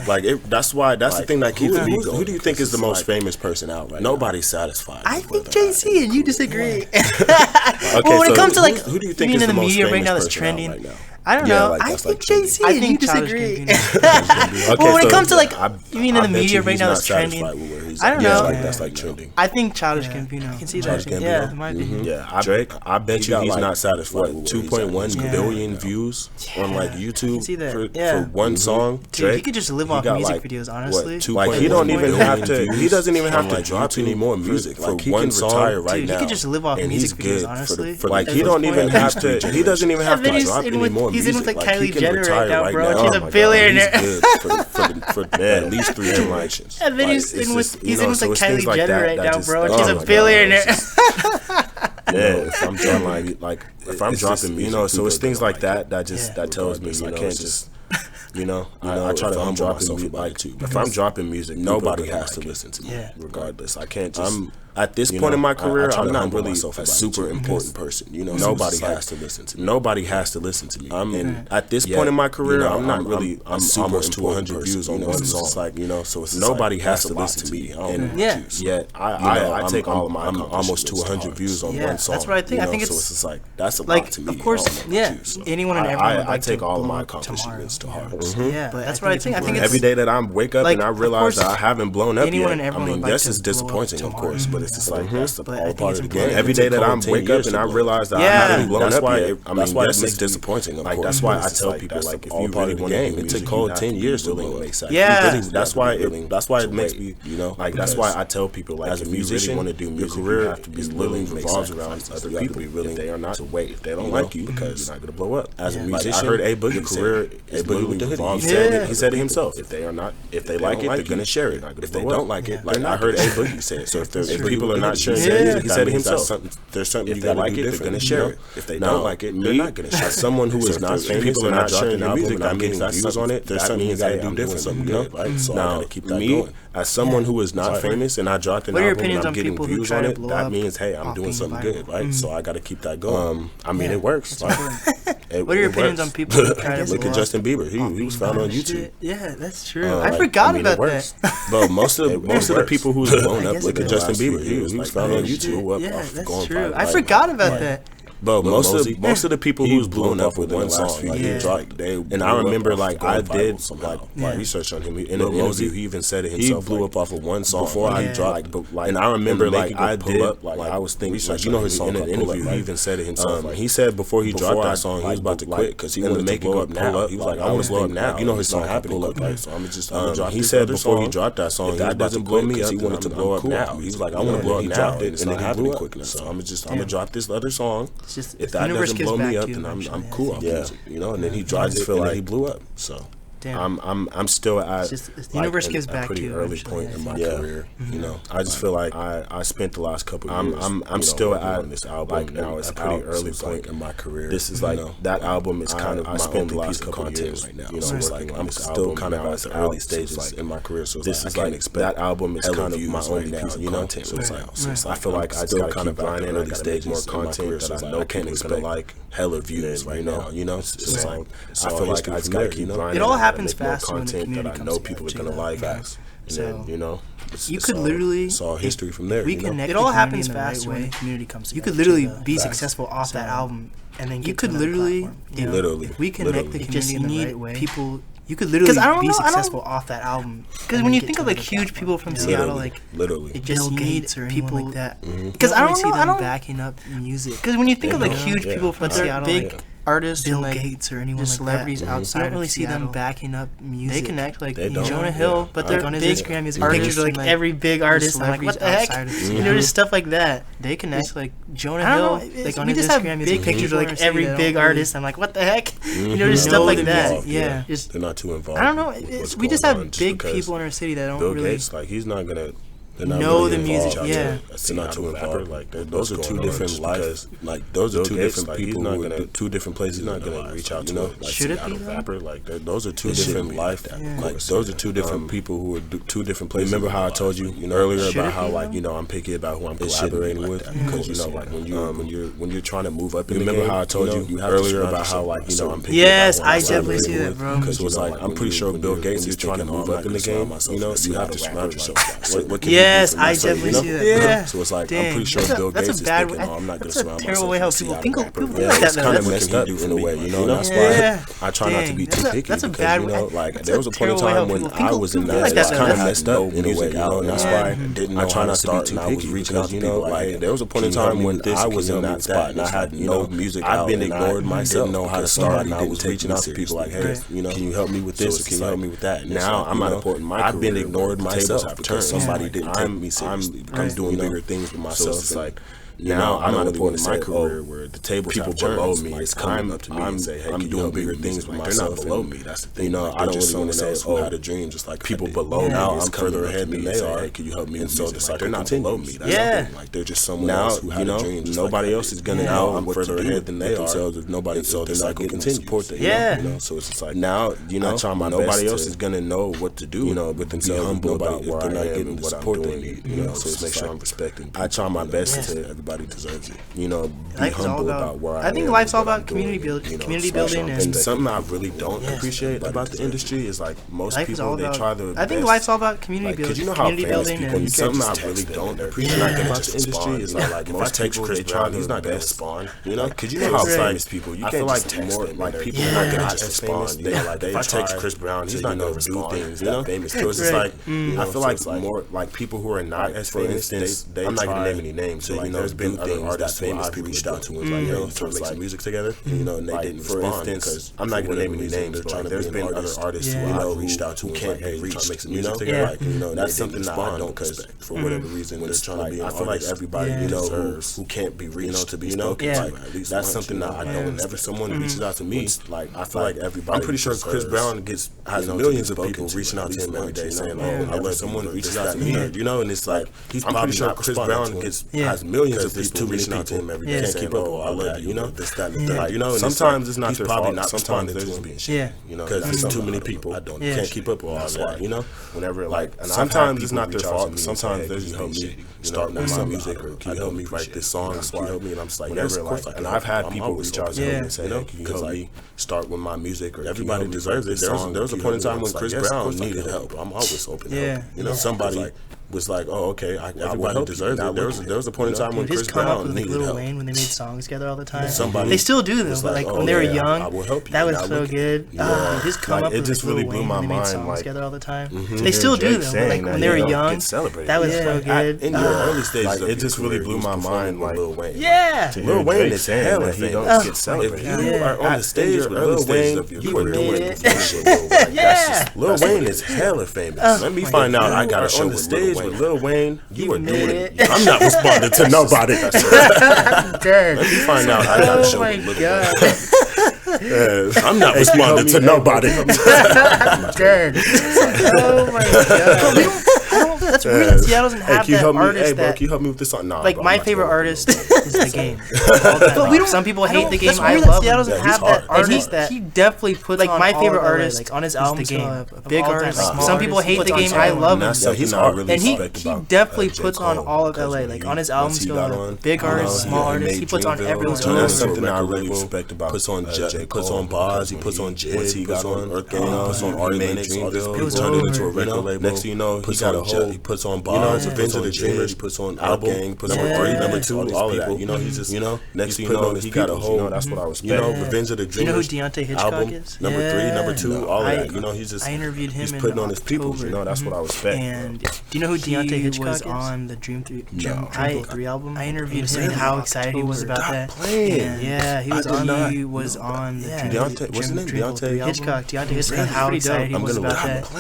like that's the thing that keeps me going. Who do you think is the most famous person out right now? Nobody's satisfied. I think Jay-Z, and you disagree. Well, when it comes to like, who do you think is in the media right now that's trending? I don't know. Like, I think Jay-Z, and you disagree. Well, when it comes to like, you mean in the media right now that's trending? I don't know. That's like trending. I think Childish Gambino. I can see that. Yeah, in my opinion. Yeah, Drake. I bet you he's not satisfied. 2.1 billion views on like YouTube for one song. Dude, he could just live off music videos, honestly. Like he don't even have to. He doesn't even have to drop any more music for one song right now. He could just live off music videos, honestly. Like he don't even have to. He doesn't even have to drop any more. He's in with like Kylie Jenner right now, bro. She's a billionaire. He's good for at least 3 generations. And then he's in with like Kylie Jenner right now, bro. She's a billionaire. If I'm dropping if I'm dropping, so it's things like that that tells me I can't just. I try to humble myself about it too. If I'm dropping music, nobody has to listen to me, regardless. I can't just. At this point in my career, I'm not really a super important person. Nobody has to listen to me. Nobody has to listen to me. And at this point in my career, I'm not really. I'm almost to 100 views on one song. So it's nobody has to listen to me. And yet I take all of my. I'm almost to 100 views on one song. That's what I think. I think it's. So it's just like that's a lot to me. Of course, anyone and everyone. I take all of my accomplishments to heart. Yeah, but that's what I think. I think every day that I wake up and I realize that I haven't blown up yet. I mean, this is disappointing, of course, but it's just like that's all part of the game. Every day that I wake up and I realize that I haven't blown up yet. I mean, this is disappointing. Like that's why I tell people like if you really want to game, it took Cole 10 years to blow up. Yeah, that's why it makes me like that's why I tell people like as a musician, want to do music, your career have to be literally revolves around other people. If they are not to wait, if they don't like you, because you're not gonna blow up. As a musician, I heard A Boogie career is literally revolves. He said it himself. If they like it, they're gonna share it. If they don't like it, like I heard A Boogie say it. So if people are not sharing it, he said it himself. There's something if they like it, they're gonna share it. If they don't like it, they're not gonna share it. As someone who is not famous, people are not sharing their music, I'm getting views on it. There's something you gotta do different, something good, right? So now, me as someone who is not famous and I dropped an album and I'm getting views on it, that means hey, I'm doing something good, right? So I gotta keep that going. I mean, it works. What are your opinions on people who try to look at Justin Bieber? He was found on YouTube. Yeah, that's true. I forgot about that. Bro, most of the people who's blown up, look at Justin Bieber. He was found on YouTube. Yeah, that's true. I forgot about that. Bro, most of the people who's blown up with one song, like he dropped, and I remember like I did like research on him. In an interview, he even said it himself. He blew up off of one song before I dropped. And I remember like I did, like I was thinking, like, you know, his song in an interview, he even said it himself. He said before he dropped that song, he was about to quit because he wanted to blow up now. He was like, I want to blow up now. You know, his song happened, so I'm just drop. He said before he dropped that song, that doesn't blow me up. He wanted to blow up now. He was like, I want to blow up now, and then he blew up. So I'm gonna drop this other song. If that doesn't blow me up, then I'm cool off music, you know. And then he dropped it, and he blew up. So. I'm still at the universe gives back a pretty to you early point in my career. You know, I just feel like I spent the last couple of years. I'm still at this album like now. It's a pretty early point in my career. This is like that album is kind of my only piece of content right now. You know, it's like I'm still kind of at the early stages in my career. So this is like that album is kind of my only piece of content. So it's like I feel like I still kind of grind in early stages more content that I know people are gonna like hella views right now. You know, it's like I feel like I just gotta keep grinding. It all happens fast when the community that I know people are gonna like. Fast. So you know, you could literally it's all history from there. It all happens fast when the community comes together. You could literally be successful off that album, and then you could literally, we connect the community in the right way. People. You could literally be successful off that album. Because when you think of like huge people from Seattle, like Bill Gates or people like that, because I don't see them backing up music. Because when you think of like huge people from Seattle, big artists, Bill Gates or anyone like celebrities outside, you don't really see them backing up music. They connect like Jonah Hill, but they're on his Instagram music pictures like every big artist. I'm like, what the heck? You know, just stuff like that. They connect like Jonah Hill, like on his Instagram music pictures like every big artist. I'm like, what the heck? You know, just stuff like that. Yeah, just they're not too involved. I don't know. We just have big people in our city that don't really. Bill Gates, like he's not gonna. Know the music, yeah. They're not too involved. Like those are two different lives. Like those are two different people who are two different places. He's not gonna reach out to. You know, like should it be rapper? Like those are two different life. Like those are two different people who are two different places. Remember how I told you, earlier about how like I'm picky about who I'm collaborating with because like when you're trying to move up in the game. Remember how I told you earlier about how like I'm picky. Yes, I definitely see that, bro. Because it's like I'm pretty sure Bill Gates is trying to move up in the game. You know, you have to surround yourself. What can yes, I definitely see that. Yeah. So it's like, I'm pretty sure Bill Gates is thinking, I'm not going to surround myself. That's a terrible way how people think like that. It's kind of messed up in a way, you know? That's why I try not to be too picky. That's a bad way. You know, like, there was a point in time when I was in that. It's kind of messed up in a way, you know? And that's why I try not to be too picky because, you know, like, there was a point in time when I was in that spot and I had no music out. I've been ignored myself. Didn't know how to start and I was reaching out to people like, hey, you know, can you help me with this or can you help me with that? Now I'm at a point in my career. I've been ignored myself because somebody didn't take me seriously. I'm doing bigger things for myself. So it's like now I'm at a point in my career where the tables people below me is coming up to me and say, hey, I'm doing bigger things for myself. They're not below me. That's the thing. You know, I don't really want to say, oh, I had a dream. Just like people below now, I'm further ahead than they are. Hey, can you help me? And so it's like they're not below me. That's the thing. Like they're just someone else who had a dream. Nobody else is gonna know I'm further ahead than they are. If nobody, so they're not gonna support that. Yeah. You know, so it's just like now, you know, nobody else is gonna know what to do. You know, with themselves, humble about where they're not getting the support they need. You know, so just make sure I'm respecting. I try my best to everybody deserves it. You know, be humble about where I am. I think life's all about community building. Community building and something I really don't appreciate about the industry is like most people they try their best. I think life's all about community building. Cause you know how famous people and something I really don't appreciate about the industry is like most people they try he's not gonna spawn. You know, cause you know how famous people you can't like more like people are not gonna just spawn. They like if I text Chris Brown he's not gonna do things. You know, famous. So it's just like I feel like more like people who are not as famous. I'm not gonna name any names. So you know, there's been other artists famous people reached out to and was like, yo, trying to make some music together. You know, and they didn't respond because I'm not gonna name any names. But there's been other artists who I reached out to can't be reached to make some music together. You know, that's something that I don't because for whatever reason when they're trying to be. I feel like everybody you know who can't be reached to be spoken. At least that's something that I know. Whenever someone reaches out to me, like I feel like everybody. I'm pretty sure Chris Brown has millions of people reaching out to him every day saying, "Oh, I love someone reaches out to me." You know, and it's like I'm pretty sure Chris Brown has millions of people reaching out to him every day. Can't keep up. I love you. You know, this, that, and that. You know, sometimes it's not their fault. Sometimes they're just being shit. You know, because there's too many people. I can't keep up with all that. You know, whenever like sometimes it's not their fault. Sometimes they're just help me start with my music or can you help me write this song? Can you help me? And I'm just like, whenever like, and I've had people reach out to me and say, can you help me start with my music? Or everybody deserves it. There was a point in time when Chris Brown needed help. I'm always open to help. You know, somebody was like, oh, okay, everybody deserves it. There was a point in time when Chris Brown needed help. Lil Wayne, when they made songs together all the time. Somebody, they still do them, but like when they were young, I will help you. That was so good. His come up it just really blew my mind. They made songs together all the time. They still do them, but like when they were young, that was so good. In your early stages, it just really blew my mind. Like Lil Wayne, Lil Wayne is hella famous. He don't get celebrated. If you are on the stage with Lil Wayne, you are doing shit. Lil Wayne is hella famous. Let me find out. I got a show on the stage with Lil Wayne. You are doing it. I'm not responding to nobody. Let me find out. I got a show with Lil Wayne. I'm not responding to nobody. Oh my god. That's weird that Seattle doesn't have that artist. Hey, bro, can you help me with this song? Nah, like, my favorite artist is The Game. But we don't. Some people hate The Game. I love Seattle doesn't have that artist that he definitely puts on. Like, my favorite artist on his album, The Game. Big artist. Some people hate The Game. I love him. And he definitely puts on all of LA. Like, on his albums, big artist, small artist, he puts on everyone. That's something I really respect about. Puts on Boz, he puts on Jid, he puts on Earth Gang, puts on Artie Lennox, Dreamville, turned it into a record label. Next thing you know, he got a whole. He puts on Boz, Revenge of the Dreamers, he puts on Album Gang, puts on Artie number 2, all of that. You know, he's just, next thing you know, he got a whole. That's what I respect. Revenge of the Dreamers. You know who Deontay Hitchcock is? Number 3, number 2, all of that. You know, he's just. I interviewed him. He's putting on his people. You know, that's what I respect. And do you know who Deontay Hitchcock was on the Dream 3 album? I interviewed him and how excited he was about that. Yeah, he was on the. He was on the Deontay. What's his name? Deontay Hitchcock. Deontay Hitchcock. How excited he was about that.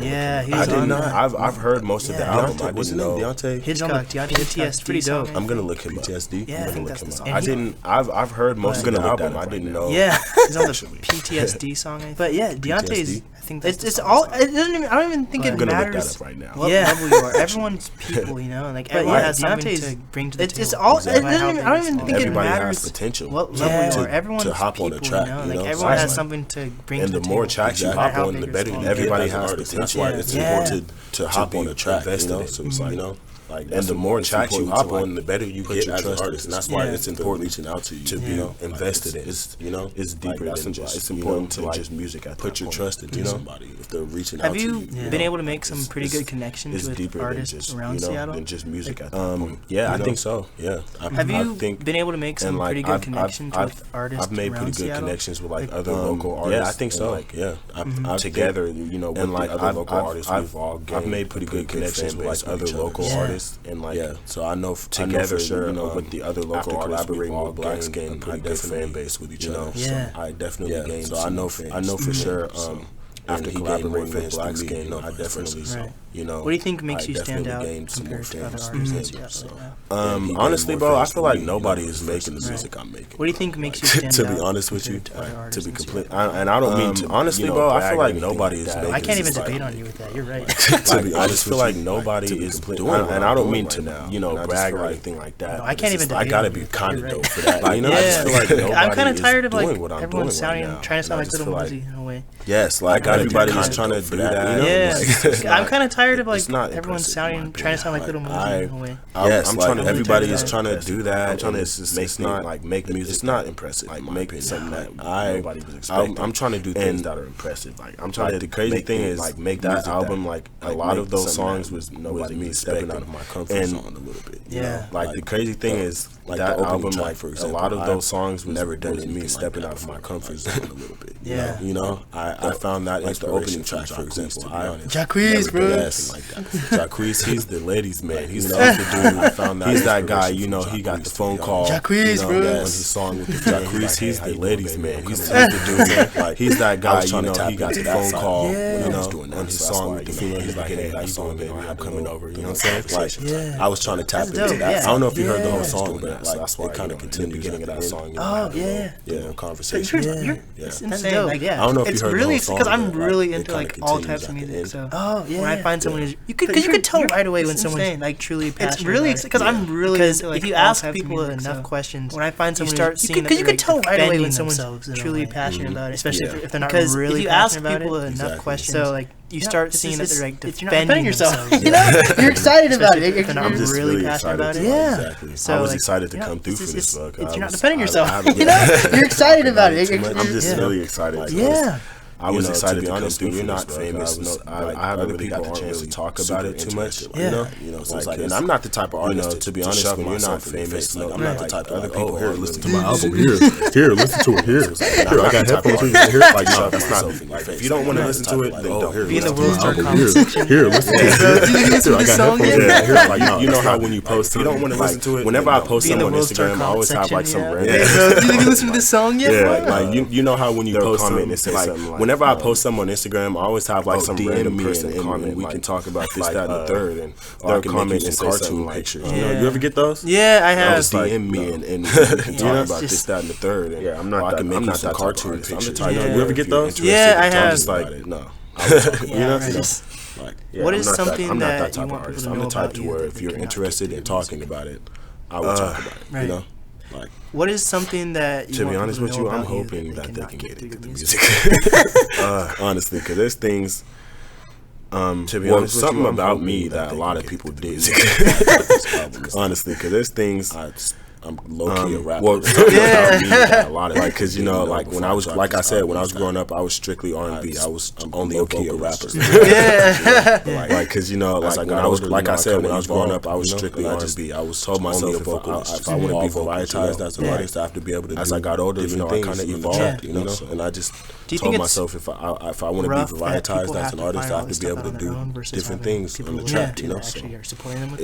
Yeah, he was on that. I've heard most of the album. I didn't know Deontay Hitchcock. PTSD. Pretty dope. I'm gonna look him up. PTSD. Yeah, I think that's the song. I didn't. I've heard most of the album. I didn't know. Yeah, he's on the PTSD song. But yeah, Deontay's. I think it's all. It doesn't even. I don't even think it matters. I'm gonna look that up right now. What level you are. Everyone's people, like everyone has something to bring to the table. It's all. It doesn't. I don't even think it matters. Everybody has potential. What level you are. Everyone's to hop on a track. Like everyone has something to bring to the table. And the more tracks you hop on, the better. Everybody has potential. That's why it's important to hop on a track. So it's like and the more tracks you hop on, the better you get as an artist, and that's why it's important reaching out to you to be invested in. It's deeper than just. It's important to just music. Put your trust into somebody if they're reaching out to you. Have you been able to make some pretty good connections with artists around Seattle? Than just music. Yeah, I think so. Yeah. Have you been able to make some pretty good connections with artists? I've made pretty good connections with like other local artists. Yeah, I think so. Like together, with like other local artists, I've made pretty good connections with like other local artists. And like, so I know together, for sure, with the other local artists, collaborating with Black Skin, a pretty good fan base with each other. So I definitely gained. So I know for sure. After collaborating with Black Skin, I definitely. What do you think makes you stand out compared to other artists? Honestly, bro, I feel like nobody is making the music I'm making. What do you think makes you stand out? To be honest with you, to be complete, and I don't mean to. Honestly, bro, I feel like nobody is making. I can't even debate on you with that. You're right. To be honest, I feel like nobody is doing, and I don't mean to brag or anything like that. I can't even debate. I gotta be kind of dope for that. I just feel like nobody. I'm kind of tired of like everyone trying to sound like Little Mosey in a way. Yes, like everybody's trying to do that. Yeah, I'm kind of tired of like everyone trying to sound like Little Mosey in a way. Yes, everybody is trying to do that. Trying to make music. It's not impressive. Like make something that nobody was expecting. I'm trying to do things that are impressive. Like I'm trying to. The crazy thing is like make that album. Like a lot of those songs was me stepping out of my comfort zone a little bit. Yeah. Like the crazy thing is like that album. Like for example, a lot of those songs was never done me stepping out of my comfort zone a little bit. Yeah. I found that like the opening track, for example. Jacquees, bro. Yes, like that. Jacquees, he's the ladies' man. He's the dude. I found that. He's that guy. He got the phone call. Jacquees, bro. On his song with the Jacquees, he's the ladies' man. He's the dude. Like he's that guy. He got the phone call. On his song with the female. He's like, "Hey, how you doing, baby? I'm coming over." You know what I'm saying? Like I was trying to tap into that. I don't know if you heard the whole song, but like it kind of continued beginning of that song. Oh yeah. Conversation. It's insane. Like I don't know if you heard the whole song. Because I'm really into like all types of music. So when I find someone who's you could tell right away when someone's like truly passionate. It's really because I'm really into like if you ask people enough questions, when I find someone, you start seeing because you could tell right away when someone's truly passionate about it, especially if they're not really passionate about it. If you ask people enough questions, so like you start seeing that they're like defending yourself. You're excited about it. If they're not really passionate about it. Yeah. So I was excited to come through for this. You're not defending yourself. You're excited about it. I'm just really excited. Yeah. I was excited to be honest. When you're not famous, I haven't really got the chance to talk about it too much. You know, so it's like, and I'm not the type of artist. To be honest, when you're not famous, like I'm not the type of other people. Here, listen to my album. Here, listen to it. Here, I got headphones here. Like, no, that's not. Like, if you don't want to listen to it, then don't. Here, listen to my album. Here, listen to it. Here, I got headphones. Here, like, you know how when you post, you don't want to listen to it. Whenever I post something on Instagram, I always have like some random. Did you listen to this song yet? Yeah, like you know how when you post comment and say something like, whenever I post something on Instagram, I always have like some random person comment. We can talk about this, that, and the third, and they'll comment and say cartoon pictures. You know, you ever get those? Yeah, I have. Just DM me and we can talk about this, that, and the third. And yeah, I'm not that cartoon picture. You ever get those? Yeah, I have. I'm just like, no. You know, like, what is something I'm not that that type of artist. I'm the type to where if you're interested in talking about it, I will talk about it. You know. Like, what is something that you to be honest with you, I'm hoping that they can get into the music. Honestly, because there's things. To be honest, something about me that a lot of people did. Honestly, because there's things. I'm low key a rapper. Well, a lot of like, cause you know, like when I was, like I said, when I was growing up, I was strictly R&B. I'm only low key a rapper. Like, cause you know, like when I was, like I said, when I was growing up, I was strictly R&B. I was told myself if I want to be varietized as an artist, I have to be able to. As I got older, you know, I kind of evolved, you know, and I just told myself if I want to be varietized as an artist, I have to be able to do different things on the track, you know. So do you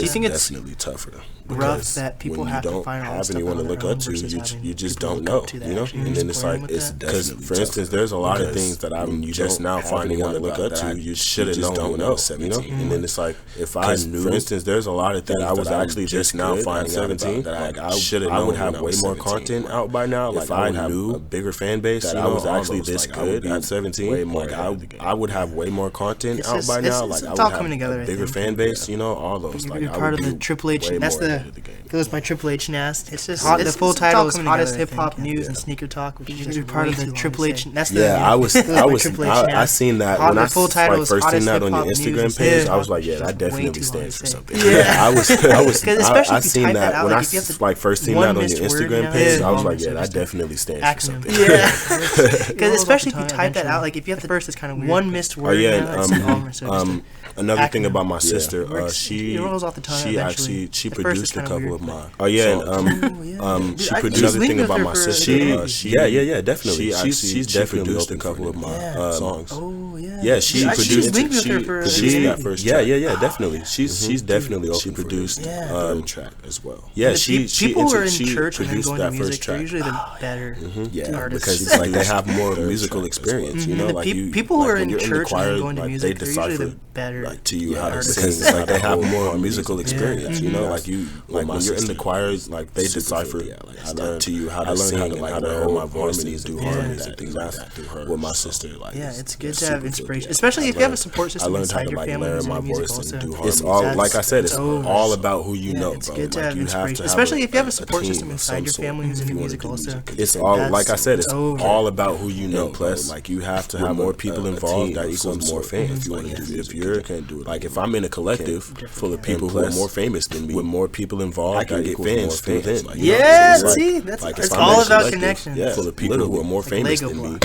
think it's definitely tougher? Rough that people have to find have anyone to look up to, you just don't know, you know. And then it's like, it's because, for instance, there's a lot of things that I'm just now finding anyone to look up to. You should have known when I was 17, and then it's like, if I knew, for instance, there's a lot of things I was actually just now finding 17 that I should have known. I would have way more content out by now. Like, I knew a bigger fan base. That I was actually this good at 17. Like, I would have way more content out by now. Like, I would have a bigger fan base. You know, all those. Like, you're part of the Triple H. That's the. It was my Triple H Nast. It's just the full title is Hottest Hip Hop News and Sneaker Talk, which is part of the Triple H. That's the I seen that when I first seen that on your Instagram page. I was like, yeah, that definitely stands for something. Yeah, I seen that when I first seen that on your Instagram page. I was like, yeah, that definitely stands for something. Yeah, because especially if you type that out, like if you have the first, it's kind of weird. One missed word. Oh yeah, another thing about my sister, she produced a couple of mine. Oh yeah, she produced another thing about my sister. Yeah, definitely. She's definitely produced a couple of my songs. Oh yeah. Yeah, she produced that first track. Yeah, definitely. She's definitely also produced the track as well. Yeah, people who are in church and then going to music, they're usually the better artists. Because it's like they have more musical experience, you know. Like people who are in church and then going to music, they're usually the better. Like to you how to sing, it's like they have more musical experience, you know. Like when you're in the choirs, like they decipher to you how to sing and how to hold my voice and do harmonies and things like that. With my sister, like it's good to have inspiration, especially if you have a support system inside your family who's in music also. It's all, like I said, it's all about who you know. It's good to have inspiration, especially if you have a support system inside your family who's in music also. It's all, like I said, it's all about who you know. Plus, like you have to have more people involved. That equals more fans. If you're like, if I'm in a collective full of people who are more famous than me, with more people involved, I can get fans through them. Yeah, see, it's all about connection. Full of people who are more famous than me,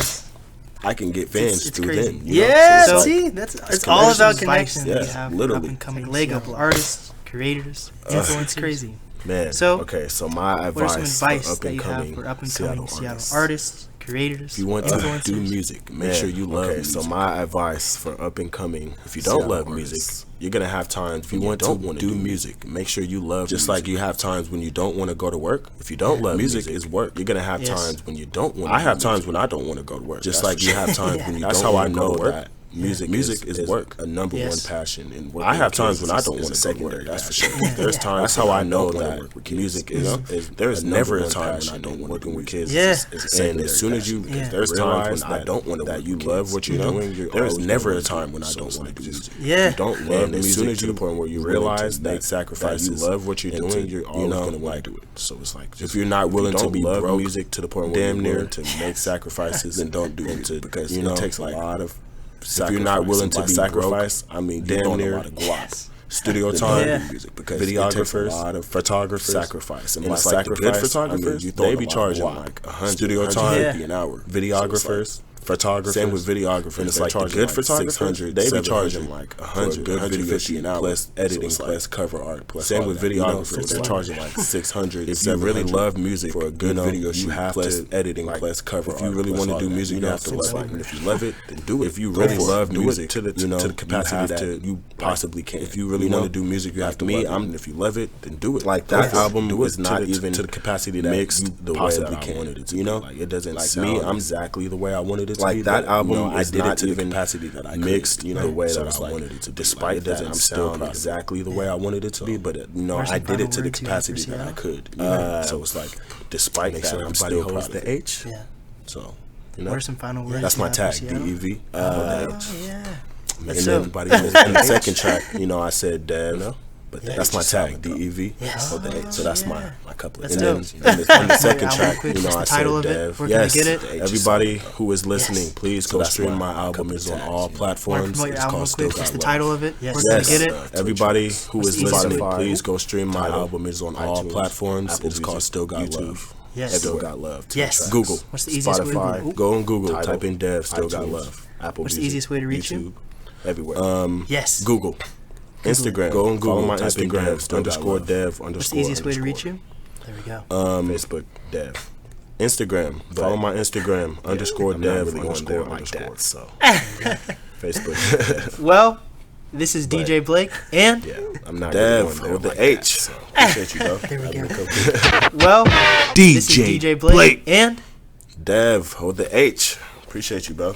I can get fans through them. Yeah, see, it's all about connection. Yeah, literally. Up-and-coming Lego artists, creators, influencers. Crazy. Man, so my advice for up-and-coming Seattle artists, creators, if you want to do music, make sure you love music. So my advice for up-and-coming, if you don't love music, you're going to have times. If you want to do music, make sure you love just music. Like you have times when you don't want to go to work. If you don't love music is work. You're going to have times when you don't want to. I have times when I don't want to go to work. Just like you have times when you don't want to go to work. Music is work, a number one passion in work. I have times when I don't want to go to work, that's for sure. There's times. That's how I know that music is. There's never a time when I don't want to work with kids. And as soon as there's times when I don't want to. That you love what you're doing. There's never a time when I don't want to do music. You don't love music. As soon as you to the point where you realize that sacrifices, you love what you're doing, you're always gonna want to do it. So it's like, if you're not willing to be broke music to the point where damn near to make sacrifices, then don't do it because it takes a lot of. If you're not willing to be sacrifice, I mean, damn near studio time, because videographers, a lot of photographers, sacrifice, and like good photographers, they be charging like $100 an hour. Videographers, photographers. Same with videographers. And it's like the good photographers, 600, they be charging like 100, good 150 an hour plus editing, plus cover art, plus same with videographers. They're charging like 600. If you really love music for a good video, you have to editing plus cover art. If you really want to do music, you have to love it. And if you love it, then do it. If you really love music to the capacity that you possibly can. If you really want to do music, you have to love it. If you love it, then do it. Like that album was not even to the capacity that mixed the way that I wanted it to. You know, like it doesn't like me. I'm exactly the way I wanted it to. Like that album, I did it to the capacity that I mixed. You know, the way that I wanted it to. Despite that, I'm still exactly the way I wanted it to be. But I did it to the capacity that I could. So it's like, despite that, I'm still proud of the H. Yeah. So what are some final words? That's my tag, DEV. Yeah. And everybody in the second track, I said Dev. But that's my tag, DEV. Yes. So that's my couplet. That's and then in the second track, I said Dev. Yes. Everybody who is listening, please go stream my album. It's on all platforms. It's called Still Got Love. The title of it. Yes. Everybody who is listening, please go stream my album. It's on all platforms. It's called Still Got Love. Yes. Still Got Love. Yes. Google. What's the easiest way to Spotify. Go on Google. Type in Dev. Still Got Love. Apple. What's the easiest way to reach you? Everywhere. Yes. Google. Instagram. Go on Google. Follow my Instagram. _Dev_. What's the easiest way to reach you? There we go. Facebook. Dev. Instagram. Follow my Instagram. _Dev. _ like that. So Facebook. Well, this is DJ Blake and I'm not Dev with the H. So appreciate you, bro. There we go. Well, this is DJ Blake and Dev with the H. Appreciate you, bro.